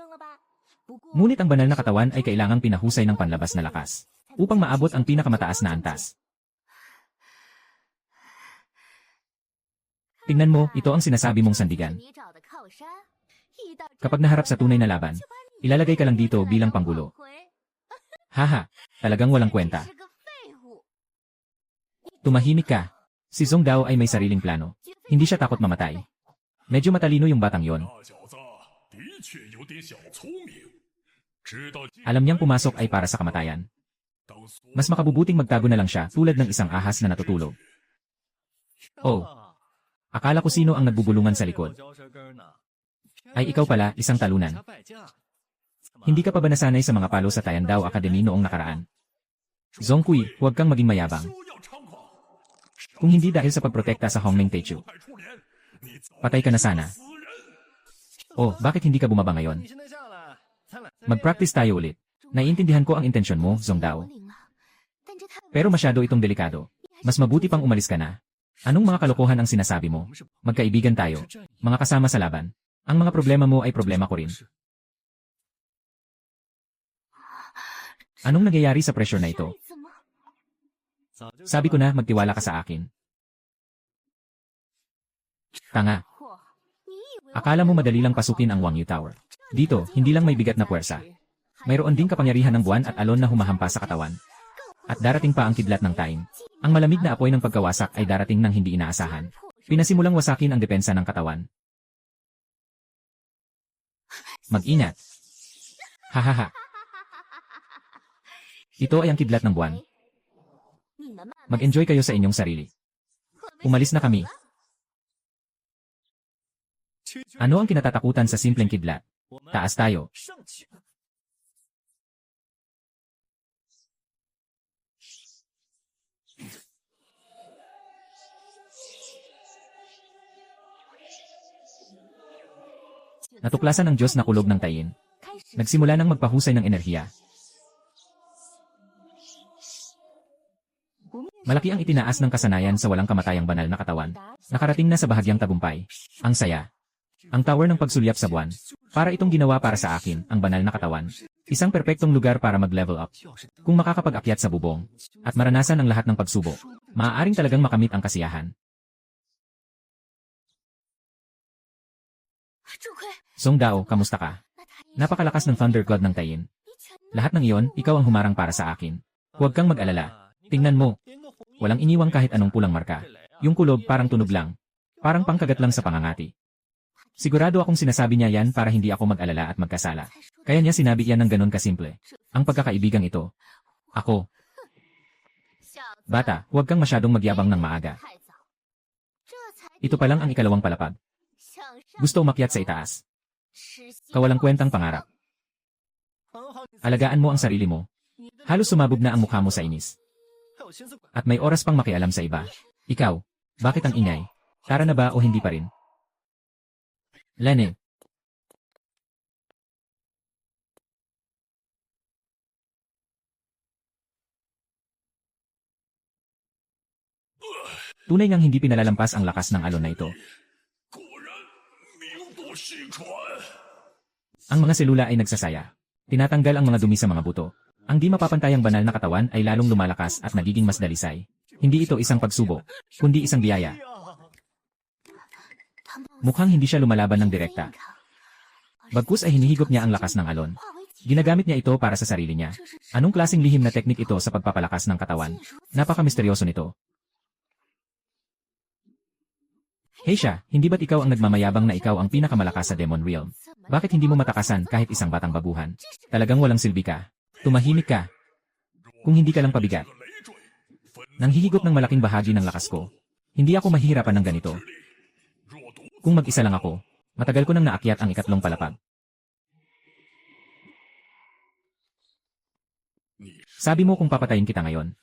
Ngunit ang banal na katawan ay kailangang pinahusay ng panlabas na lakas upang maabot ang pinakamataas na antas. Tingnan mo, ito ang sinasabi mong sandigan. Kapag naharap sa tunay na laban, ilalagay ka lang dito bilang panggulo. Haha, talagang walang kwenta. Tumahimik ka. Si Zong Dao ay may sariling plano. Hindi siya takot mamatay. Medyo matalino yung batang yon. Alam niyang pumasok ay para sa kamatayan. Mas makabubuting magtago na lang siya tulad ng isang ahas na natutulog. Oh, akala ko sino ang nagbubulungan sa likod. Ay ikaw pala, isang talunan. Hindi ka pa ba nasanay sa mga palo sa Tayandao Academy noong nakaraan? Zongkui, huwag kang maging mayabang. Kung hindi dahil sa pagprotekta sa Hongmeng Techu, patay ka na sana. Oh, bakit hindi ka bumaba ngayon? Mag-practice tayo ulit. Naiintindihan ko ang intensyon mo, Zong Dao. Pero masyado itong delikado. Mas mabuti pang umalis ka na. Anong mga kalokohan ang sinasabi mo? Magkaibigan tayo. Mga kasama sa laban. Ang mga problema mo ay problema ko rin. Anong nagyayari sa pressure na ito? Sabi ko na magtiwala ka sa akin. Tanga. Akala mo madali lang pasukin ang Wangyu Tower. Dito, hindi lang may bigat na puwersa. Mayroon ding kapangyarihan ng buwan at alon na humahampas sa katawan. At darating pa ang kidlat ng time. Ang malamig na apoy ng pagkawasak ay darating ng hindi inaasahan. Pinasimulang wasakin ang depensa ng katawan. Mag-ingat. Hahaha. Ito ay ang kidlat ng buwan. Mag-enjoy kayo sa inyong sarili. Umalis na kami. Ano ang kinatatakutan sa simpleng kidlat? Taas tayo. Natuklasan ng Diyos na kulog ng tayin. Nagsimula ng magpahusay ng enerhiya. Malaki ang itinaas ng kasanayan sa walang kamatayang banal na katawan. Nakarating na sa bahagyang tagumpay. Ang saya. Ang tower ng pagsulyap sa buwan. Para itong ginawa para sa akin, ang banal na katawan. Isang perpektong lugar para mag-level up. Kung makakapag-akyat sa bubong, at maranasan ang lahat ng pagsubok, maaaring talagang makamit ang kasiyahan. Song Dao, kamusta ka? Napakalakas ng thundercloud ng tayin. Lahat ng iyon, ikaw ang humarang para sa akin. Huwag kang mag-alala. Tingnan mo. Walang iniwang kahit anong pulang marka. Yung kulog parang tunog lang. Parang pangkagat lang sa pangangati. Sigurado akong sinasabi niya yan para hindi ako mag-alala at magkasala. Kaya niya sinabi yan ng ganun kasimple. Ang pagkakaibigang ito. Ako. Bata, huwag kang masyadong magyabang ng maaga. Ito pa lang ang ikalawang palapag. Gusto umakyat sa itaas. Kawalang kwentang pangarap. Alagaan mo ang sarili mo. Halos sumabog na ang mukha mo sa inis. At may oras pang makialam sa iba. Ikaw, bakit ang ingay? Tara na ba o hindi pa rin? Lene. Tunay ngang hindi pinalalampas ang lakas ng alon na ito. Ang mga selula ay nagsasaya. Tinatanggal ang mga dumi sa mga buto. Ang di mapapantayang banal na katawan ay lalong lumalakas at nagiging mas dalisay. Hindi ito isang pagsubok, kundi isang biyaya. Mukhang hindi siya lumalaban ng direkta. Bagkus ay hinihigop niya ang lakas ng alon. Ginagamit niya ito para sa sarili niya. Anong klaseng lihim na teknik ito sa pagpapalakas ng katawan? Napaka-misteryoso nito. Heisha, hindi ba't ikaw ang nagmamayabang na ikaw ang pinakamalakas sa Demon Realm? Bakit hindi mo matakasan kahit isang batang baguhan? Talagang walang silbi ka. Tumahimik ka. Kung hindi ka lang pabigat. Nanghihigop ng malaking bahagi ng lakas ko. Hindi ako mahihirapan ng ganito. Kung mag-isa lang ako, matagal ko nang naakyat ang ikatlong palapag. Sabi mo kung papatayin kita ngayon.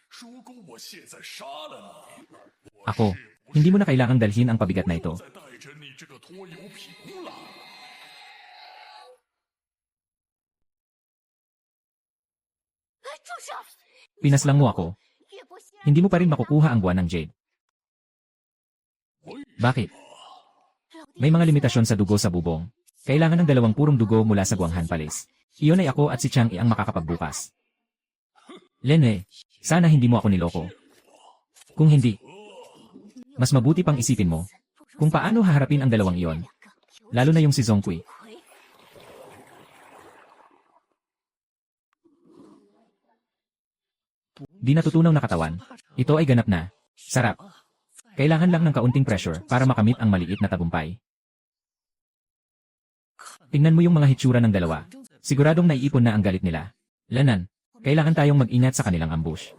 Ako, hindi mo na kailangang dalhin ang pabigat na ito. Pinaslang mo ako. Hindi mo pa rin makukuha ang buwan ng Jade. Bakit? May mga limitasyon sa dugo sa bubong. Kailangan ng 2 purong dugo mula sa Guanghan Palace. Iyon ay ako at si Chang'e ang makakapagbukas. Lene, sana hindi mo ako niloko. Kung hindi, mas mabuti pang isipin mo kung paano haharapin ang 2 iyon. Lalo na yung si Zhongqi. Di natutunaw na katawan. Ito ay ganap na. Sarap. Kailangan lang ng kaunting pressure para makamit ang maliit na tagumpay. Tingnan mo yung mga hitsura ng 2. Siguradong naiipon na ang galit nila. Lanan, kailangan tayong mag-ingat sa kanilang ambush.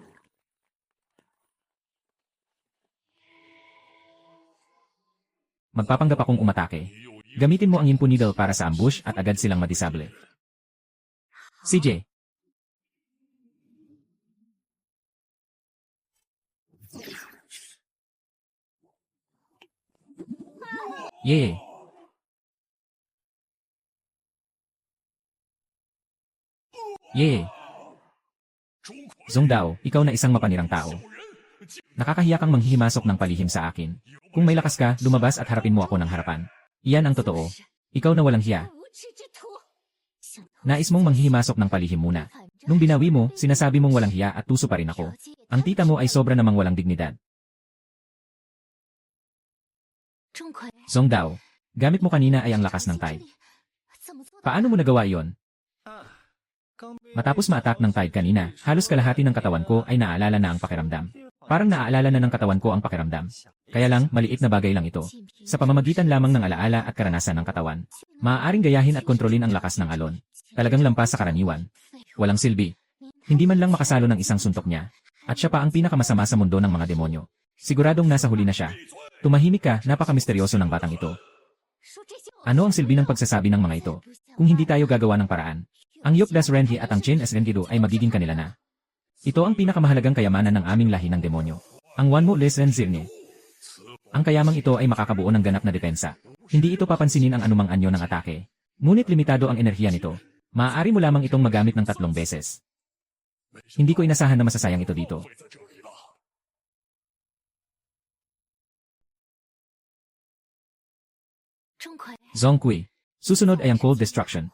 Magpapanggap akong umatake. Gamitin mo ang Yinpu Needle para sa ambush at agad silang madisable. CJ. Yay! Yay! Zhong Dao, ikaw na isang mapanirang tao. Nakakahiya kang manghihimasok ng palihim sa akin. Kung may lakas ka, lumabas at harapin mo ako ng harapan. Iyan ang totoo. Ikaw na walang hiya. Nais mong manghihimasok ng palihim muna. Nung binawi mo, sinasabi mong walang hiya at tuso pa rin ako. Ang tita mo ay sobra namang walang dignidad. Song Dao, gamit mo kanina ay ang lakas ng tide. Paano mo nagawa iyon? Matapos ma-attack ng tide kanina, halos kalahati ng katawan ko ay naaalala na ang pakiramdam. Parang naaalala na ng katawan ko ang pakiramdam. Kaya lang, maliit na bagay lang ito. Sa pamamagitan lamang ng alaala at karanasan ng katawan, maaaring gayahin at kontrolin ang lakas ng alon. Talagang lampas sa karaniwan. Walang silbi. Hindi man lang makasalo ng isang suntok niya. At siya pa ang pinakamasama sa mundo ng mga demonyo. Siguradong nasa huli na siya. Tumahimik ka, napaka-misteryoso ng batang ito. Ano ang silbi ng pagsasabi ng mga ito? Kung hindi tayo gagawa ng paraan, ang Yukdas Renhi at ang Chen S. Rendido ay magiging kanila na. Ito ang pinakamahalagang kayamanan ng aming lahi ng demonyo. Ang Wanmo Les Renzirne. Ang kayamang ito ay makakabuo ng ganap na depensa. Hindi ito papansinin ang anumang anyo ng atake. Ngunit limitado ang enerhiya nito. Maaari mo lamang itong magamit ng 3 beses. Hindi ko inasahan na masasayang ito dito. Zhongkui. Susunod ay ang Cold Destruction.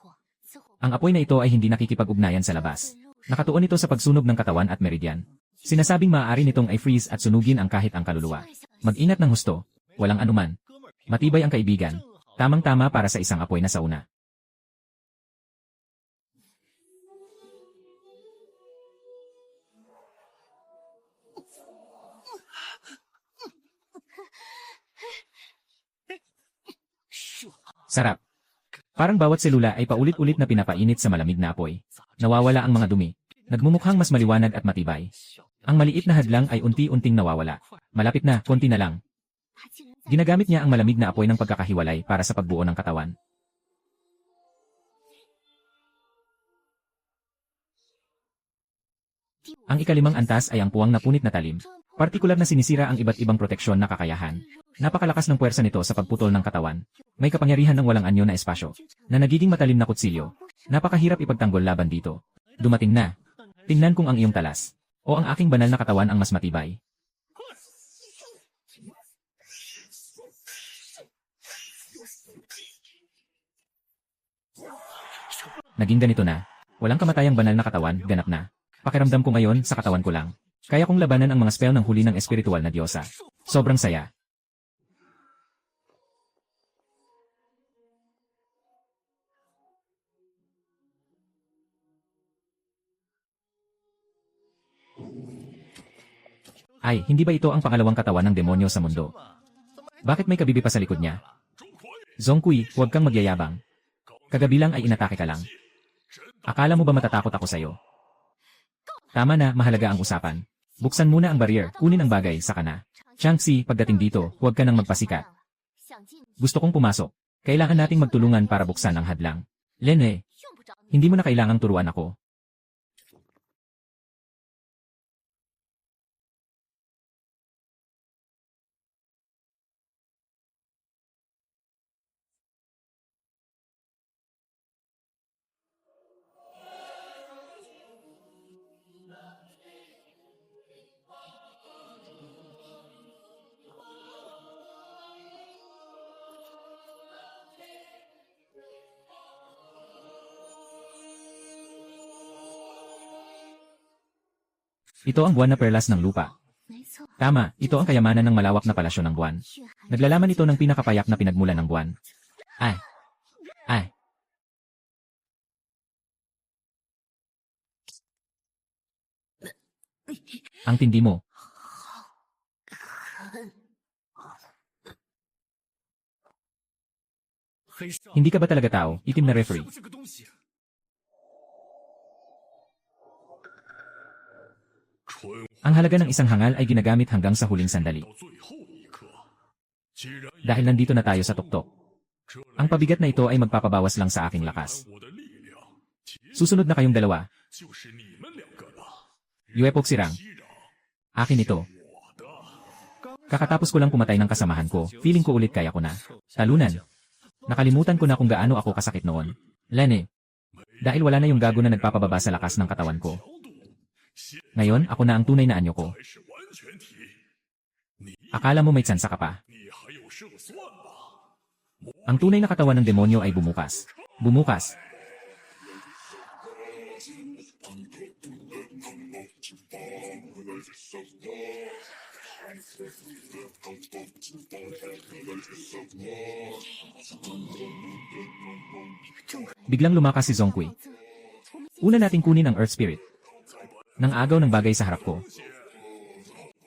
Ang apoy na ito ay hindi nakikipag-ugnayan sa labas. Nakatuon ito sa pagsunog ng katawan at meridian. Sinasabing maaari nitong ay freeze at sunugin ang kahit ang kaluluwa. Mag-inat ng husto. Walang anuman. Matibay ang kaibigan. Tamang-tama para sa isang apoy na sauna. Sarap. Parang bawat selula ay paulit-ulit na pinapainit sa malamig na apoy. Nawawala ang mga dumi. Nagmumukhang mas maliwanag at matibay. Ang maliit na hadlang ay unti-unting nawawala. Malapit na, konti na lang. Ginagamit niya ang malamig na apoy ng pagkakahiwalay para sa pagbuo ng katawan. Ang ikalimang antas ay ang puwang na punit na talim. Partikular na sinisira ang iba't ibang proteksyon na kakayahan. Napakalakas ng puwersa nito sa pagputol ng katawan. May kapangyarihan ng walang anyo na espasyo, na nagiging matalim na kutsilyo. Napakahirap ipagtanggol laban dito. Dumating na. Tingnan kung ang iyong talas, o ang aking banal na katawan ang mas matibay. Naging ganito na. Walang kamatayang banal na katawan, ganap na. Pakiramdam ko ngayon sa katawan ko lang. Kaya kong labanan ang mga spell ng huli ng espiritual na diyosa. Sobrang saya. Ay, hindi ba ito ang pangalawang katawan ng demonyo sa mundo? Bakit may kabibi pa sa likod niya? Zhongkui, huwag kang magyayabang. Kagabi lang ay inatake ka lang. Akala mo ba matatakot ako sa'yo? Tama na, mahalaga ang usapan. Buksan muna ang barrier, kunin ang bagay, saka na. Changxi, pagdating dito, huwag ka nang magpasikat. Gusto kong pumasok. Kailangan nating magtulungan para buksan ang hadlang. Lene, hindi mo na kailangang turuan ako. Ito ang buwan na perlas ng lupa. Tama, ito ang kayamanan ng malawak na palasyo ng buwan. Naglalaman ito ng pinakapayak na pinagmulan ng buwan. Ay! Ay! Ang tindi mo. Hindi ka ba talaga tao, itim na referee? Ang halaga ng isang hangal ay ginagamit hanggang sa huling sandali. Dahil nandito na tayo sa tuktok. Ang pabigat na ito ay magpapabawas lang sa aking lakas. Susunod na kayong dalawa. Yuepok Sirang. Akin ito. Kakatapos ko lang pumatay ng kasamahan ko, feeling ko ulit kaya ko na. Talunan. Nakalimutan ko na kung gaano ako kasakit noon. Lene. Dahil wala na yung gago na nagpapababa sa lakas ng katawan ko. Ngayon, ako na ang tunay na anyo ko. Akala mo may tsansa ka pa. Ang tunay na katawan ng demonyo ay bumukas. Bumukas. Biglang lumakas si Zhongqi. Una nating kunin ang Earth Spirit. Nang agaw ng bagay sa harap ko.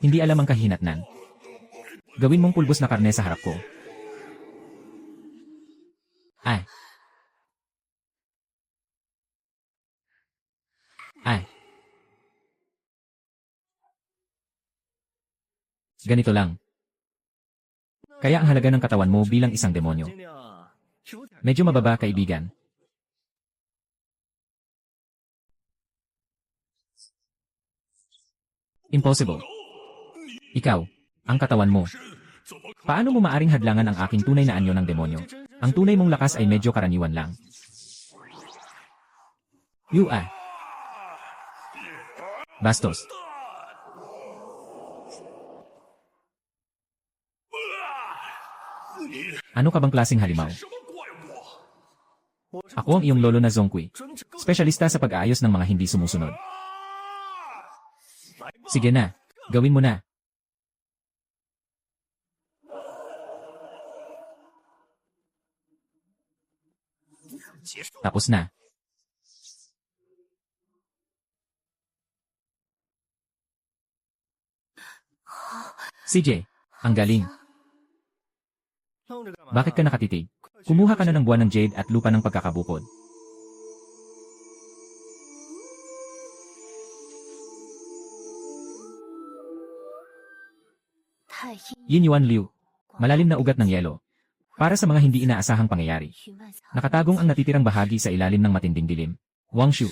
Hindi alam ang kahinatnan. Gawin mong pulbos na karne sa harap ko. Ay. Ay. Ganito lang. Kaya ang halaga ng katawan mo bilang isang demonyo. Medyo mababa, kaibigan. Impossible. Ikaw, ang katawan mo. Paano mo maaring hadlangan ang aking tunay na anyo ng demonyo? Ang tunay mong lakas ay medyo karaniwan lang. Bastos. Ano ka bang klaseng halimaw? Ako ang iyong lolo na Zhongqi. Espesyalista sa pag-aayos ng mga hindi sumusunod. Sige na, gawin mo na. Tapos na. CJ, ang galing. Bakit ka nakatitig? Kumuha ka na ng buwan ng jade at lupa ng pagkakabukod. Yin Yuan Liu. Malalim na ugat ng yelo. Para sa mga hindi inaasahang pangyayari. Nakatagong ang natitirang bahagi sa ilalim ng matinding dilim. Wang Shu.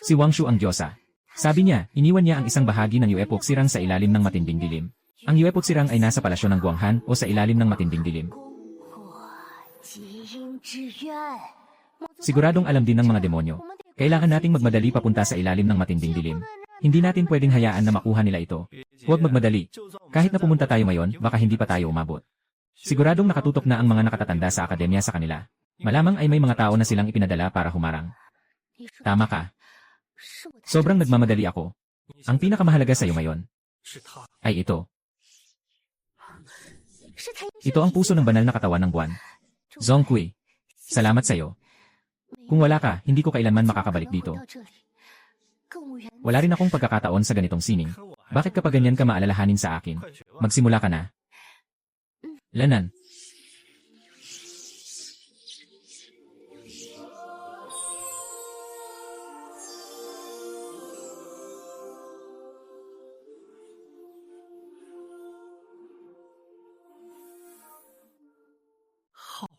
Si Wang Shu ang diyosa. Sabi niya, iniwan niya ang isang bahagi ng Yuepok Sirang sa ilalim ng matinding dilim. Ang Yuepok Sirang ay nasa palasyo ng Guanghan o sa ilalim ng matinding dilim. Siguradong alam din ng mga demonyo. Kailangan nating magmadali papunta sa ilalim ng matinding dilim. Hindi natin pwedeng hayaan na makuha nila ito. Huwag magmadali. Kahit na pumunta tayo ngayon, baka hindi pa tayo umabot. Siguradong nakatutok na ang mga nakatatanda sa akademya sa kanila. Malamang ay may mga tao na silang ipinadala para humarang. Tama ka. Sobrang nagmamadali ako. Ang pinakamahalaga sa iyo ngayon ay ito. Ito ang puso ng banal na katawan ng buwan. Zhongqi, salamat sa iyo. Kung wala ka, hindi ko kailanman makakabalik dito. Wala rin akong pagkakataon sa ganitong sining. Bakit kapag ganyan ka maalalahanin sa akin? Magsimula ka na. Lanan.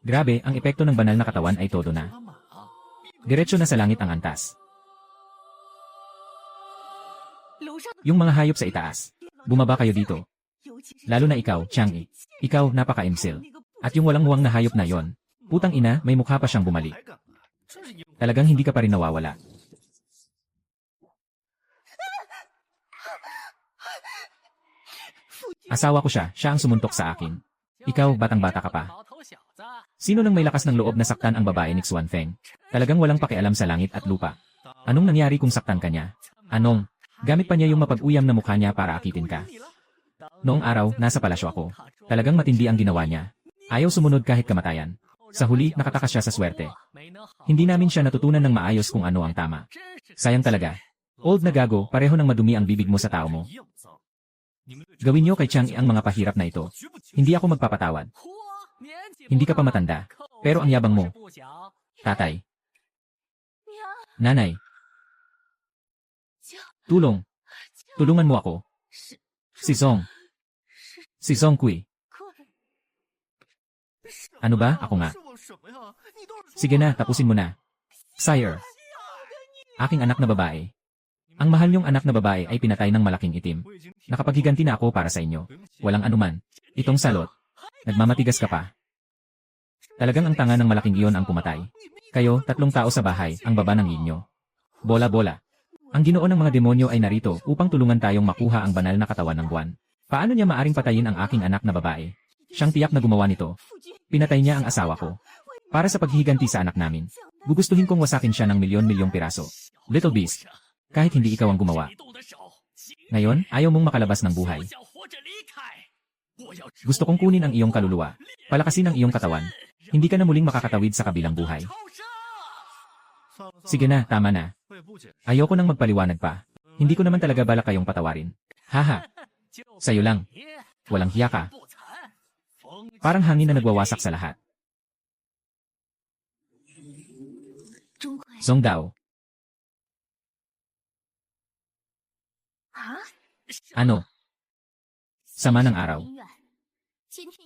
Grabe, ang epekto ng banal na katawan ay todo na. Diretso na sa langit ang antas. Yung mga hayop sa itaas. Bumaba kayo dito. Lalo na ikaw, Chang'e. Ikaw, napaka-imsil. At yung walang huwang na hayop na yon. Putang ina, may mukha pa siyang bumalik. Talagang hindi ka pa rin nawawala. Asawa ko siya ang sumuntok sa akin. Ikaw, batang-bata ka pa. Sino nang may lakas ng loob na saktan ang babae ni Xuan Feng? Talagang walang pakialam sa langit at lupa. Anong nangyari kung saktan ka niya? Anong? Gamit pa niya yung mapag-uyam na mukha niya para akitin ka. Noong araw, nasa palasyo ako. Talagang matindi ang ginawa niya. Ayaw sumunod kahit kamatayan. Sa huli, nakatakas siya sa swerte. Hindi namin siya natutunan ng maayos kung ano ang tama. Sayang talaga. Old na gago, pareho ng madumi ang bibig mo sa tao mo. Gawin niyo kay Chang'e ang mga pahirap na ito. Hindi ako magpapatawad. Hindi ka pa matanda. Pero ang yabang mo. Tatay. Nanay. Tulong. Tulungan mo ako. Si Zhongqi. Ano ba? Ako nga. Sige na, tapusin mo na. Sire. Aking anak na babae. Ang mahal niyong anak na babae ay pinatay ng malaking itim. Nakapaghiganti na ako para sa inyo. Walang anuman. Itong salot. Nagmamatigas ka pa. Talagang ang tanga ng malaking iyon ang pumatay. Kayo, 3 tao sa bahay, ang baba ng inyo. Bola-bola. Ang Ginoo ng mga demonyo ay narito upang tulungan tayong makuha ang banal na katawan ng buwan. Paano niya maaring patayin ang aking anak na babae? Siyang tiyak na gumawa nito. Pinatay niya ang asawa ko. Para sa paghihiganti sa anak namin. Gugustuhin kong wasakin siya ng milyon-milyong piraso. Little Beast. Kahit hindi ikaw ang gumawa. Ngayon, ayaw mong makalabas ng buhay. Gusto kong kunin ang iyong kaluluwa. Palakasin ang iyong katawan. Hindi ka na muling makakatawid sa kabilang buhay. Sige na, tama na. Ayoko nang magpaliwanag pa. Hindi ko naman talaga balak kayong patawarin. Haha. Sa'yo lang. Walang hiya ka. Parang hangin na nagwawasak sa lahat. Song Dao. Ano? Sama ng araw.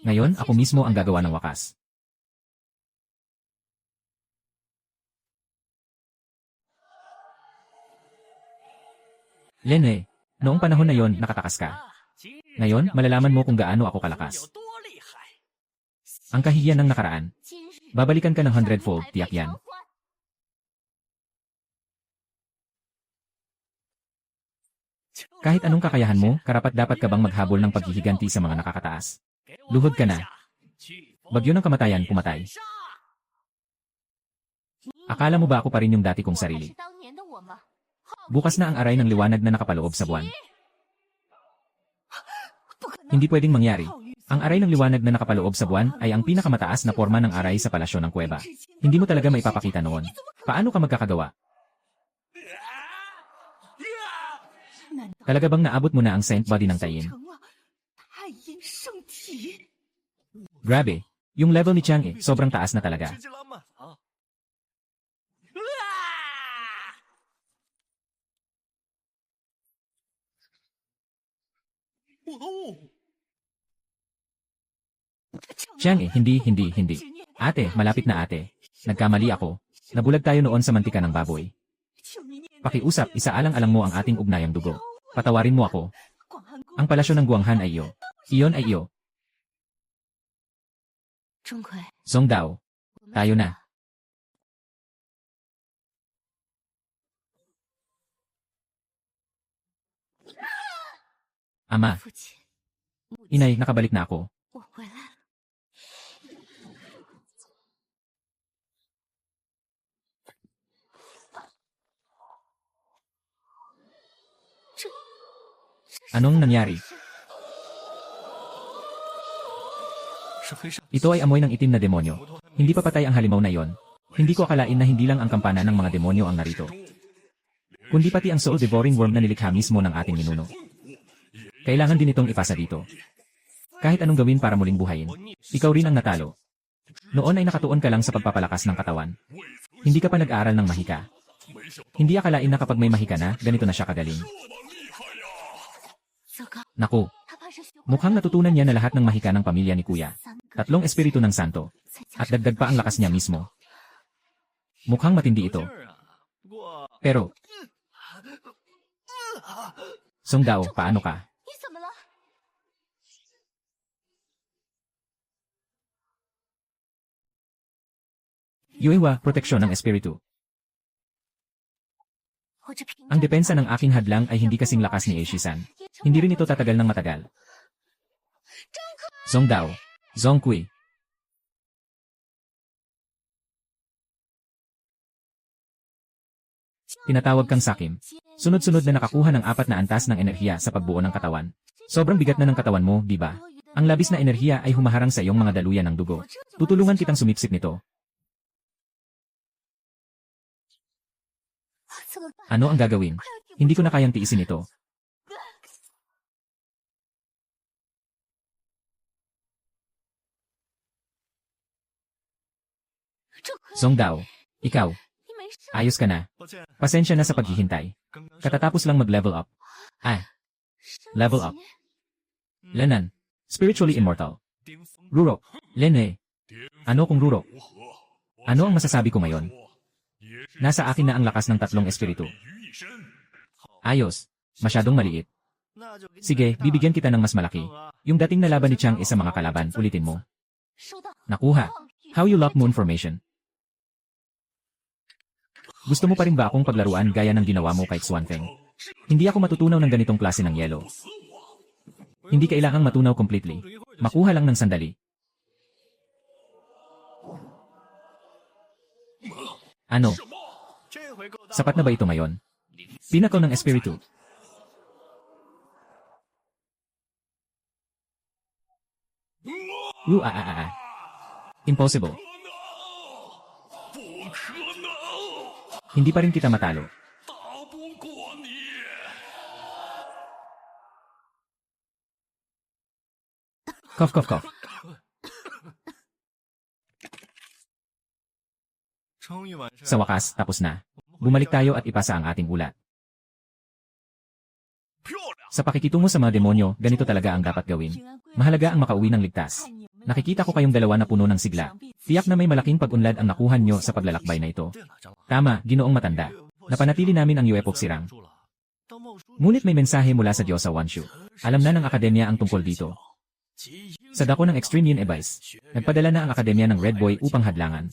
Ngayon, ako mismo ang gagawa ng wakas. Lene, noong panahon na yon, nakatakas ka. Ngayon, malalaman mo kung gaano ako kalakas. Ang kahihiyan ng nakaraan. Babalikan ka ng 100-fold, tiyak yan. Kahit anong kakayahan mo, karapat-dapat ka bang maghabol ng paghihiganti sa mga nakakataas? Luhod ka na. Bagyo ng kamatayan, pumatay. Akala mo ba ako pa rin yung dati kong sarili? Bukas na ang aray ng liwanag na nakapaloob sa buwan. Hindi pwedeng mangyari. Ang aray ng liwanag na nakapaloob sa buwan ay ang pinakamataas na forma ng aray sa palasyo ng kuweba. Hindi mo talaga maipapakita noon. Paano ka magkakagawa? Talaga bang naabot mo na ang Saint Body ng Tayin? Grabe. Yung level ni Chang'e, sobrang taas na talaga. Chang'e, hindi. Ate, malapit na ate. Nagkamali ako. Nabulag tayo noon sa mantika ng baboy. Pakiusap, isaalang-alang mo ang ating ugnayang dugo. Patawarin mo ako. Ang palasyo ng Guanghan ay iyo. Iyon ay iyo. Song Dao. Tayo na. Ama. Inay, nakabalik na ako. Anong nangyari? Ito ay amoy ng itim na demonyo. Hindi pa patay ang halimaw na iyon. Hindi ko akalain na hindi lang ang kampana ng mga demonyo ang narito. Kundi pati ang soul-devouring worm na nilikha mismo ng ating ninuno. Kailangan din itong ipasa dito. Kahit anong gawin para muling buhayin, ikaw rin ang natalo. Noon ay nakatuon ka lang sa pagpapalakas ng katawan. Hindi ka pa nag-aaral ng mahika. Hindi akalain na kapag may mahika na, ganito na siya kagaling. Naku, mukhang natutunan niya na lahat ng mahika ng pamilya ni Kuya. 3 espiritu ng santo. At dagdag pa ang lakas niya mismo. Mukhang matindi ito. Pero, Song Dao, paano ka? Yuewa, proteksyon ng espiritu. Ang depensa ng aking hadlang ay hindi kasing lakas ni Eishisan. Hindi rin ito tatagal ng matagal. Song Dao. Zong Kui. Tinatawag kang sakim. Sunod-sunod na nakakuha ng 4 na antas ng enerhiya sa pagbuo ng katawan. Sobrang bigat na ng katawan mo, di ba? Ang labis na enerhiya ay humaharang sa iyong mga daluyan ng dugo. Tutulungan kitang sumipsip nito. Ano ang gagawin? Hindi ko na kayang tiisin ito. Song Dao, ikaw. Ayos ka na. Pasensya na sa paghihintay. Katatapos lang mag-level up. Level up. Lenan, spiritually immortal. Rurok, Lene. Ano kung Rurok? Ano ang masasabi ko ngayon? Nasa akin na ang lakas ng 3 espiritu. Ayos. Masyadong maliit. Sige, bibigyan kita ng mas malaki. Yung dating nalaban ni Chang'e sa mga kalaban, ulitin mo. Nakuha. How you lock moon formation. Gusto mo pa rin ba akong paglaruan gaya ng ginawa mo kay Xuanfeng? Hindi ako matutunaw ng ganitong klase ng yelo. Hindi kailangang matunaw completely. Makuha lang ng sandali. Ano? Sapat na ba ito ngayon? Pinakaw ng espiritu. Impossible. Hindi pa rin kita matalo. Cough, cough, cough. Sa wakas, tapos na. Bumalik tayo at ipasa ang ating ulat. Sa pakikitungo sa mga demonyo, ganito talaga ang dapat gawin. Mahalaga ang makauwi ng ligtas. Nakikita ko kayong dalawa na puno ng sigla. Tiyak na may malaking pag-unlad ang nakuha nyo sa paglalakbay na ito. Tama, Ginoong Matanda. Napanatili namin ang UFO sirang. Ngunit may mensahe mula sa Diyosa Wanshu. Alam na ng akademya ang tungkol dito. Sa dako ng Extreme Yin Ebice, nagpadala na ang akademya ng Red Boy upang hadlangan.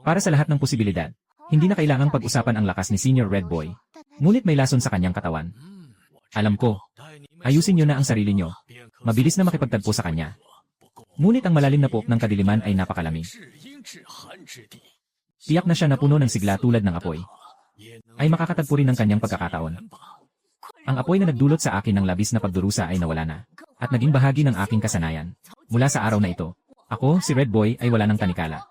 Para sa lahat ng posibilidad, hindi na kailangang pag-usapan ang lakas ni Senior Red Boy. Ngunit may lason sa kanyang katawan. Alam ko. Ayusin nyo na ang sarili nyo. Mabilis na makipagtagpo sa kanya. Ngunit ang malalim na pook ng kadiliman ay napakalamig. Tiyak na siya na puno ng sigla tulad ng apoy. Ay makakatagpo rin ng kanyang pagkakataon. Ang apoy na nagdulot sa akin ng labis na pagdurusa ay nawala na. At naging bahagi ng aking kasanayan. Mula sa araw na ito, ako, si Red Boy, ay wala ng tanikala.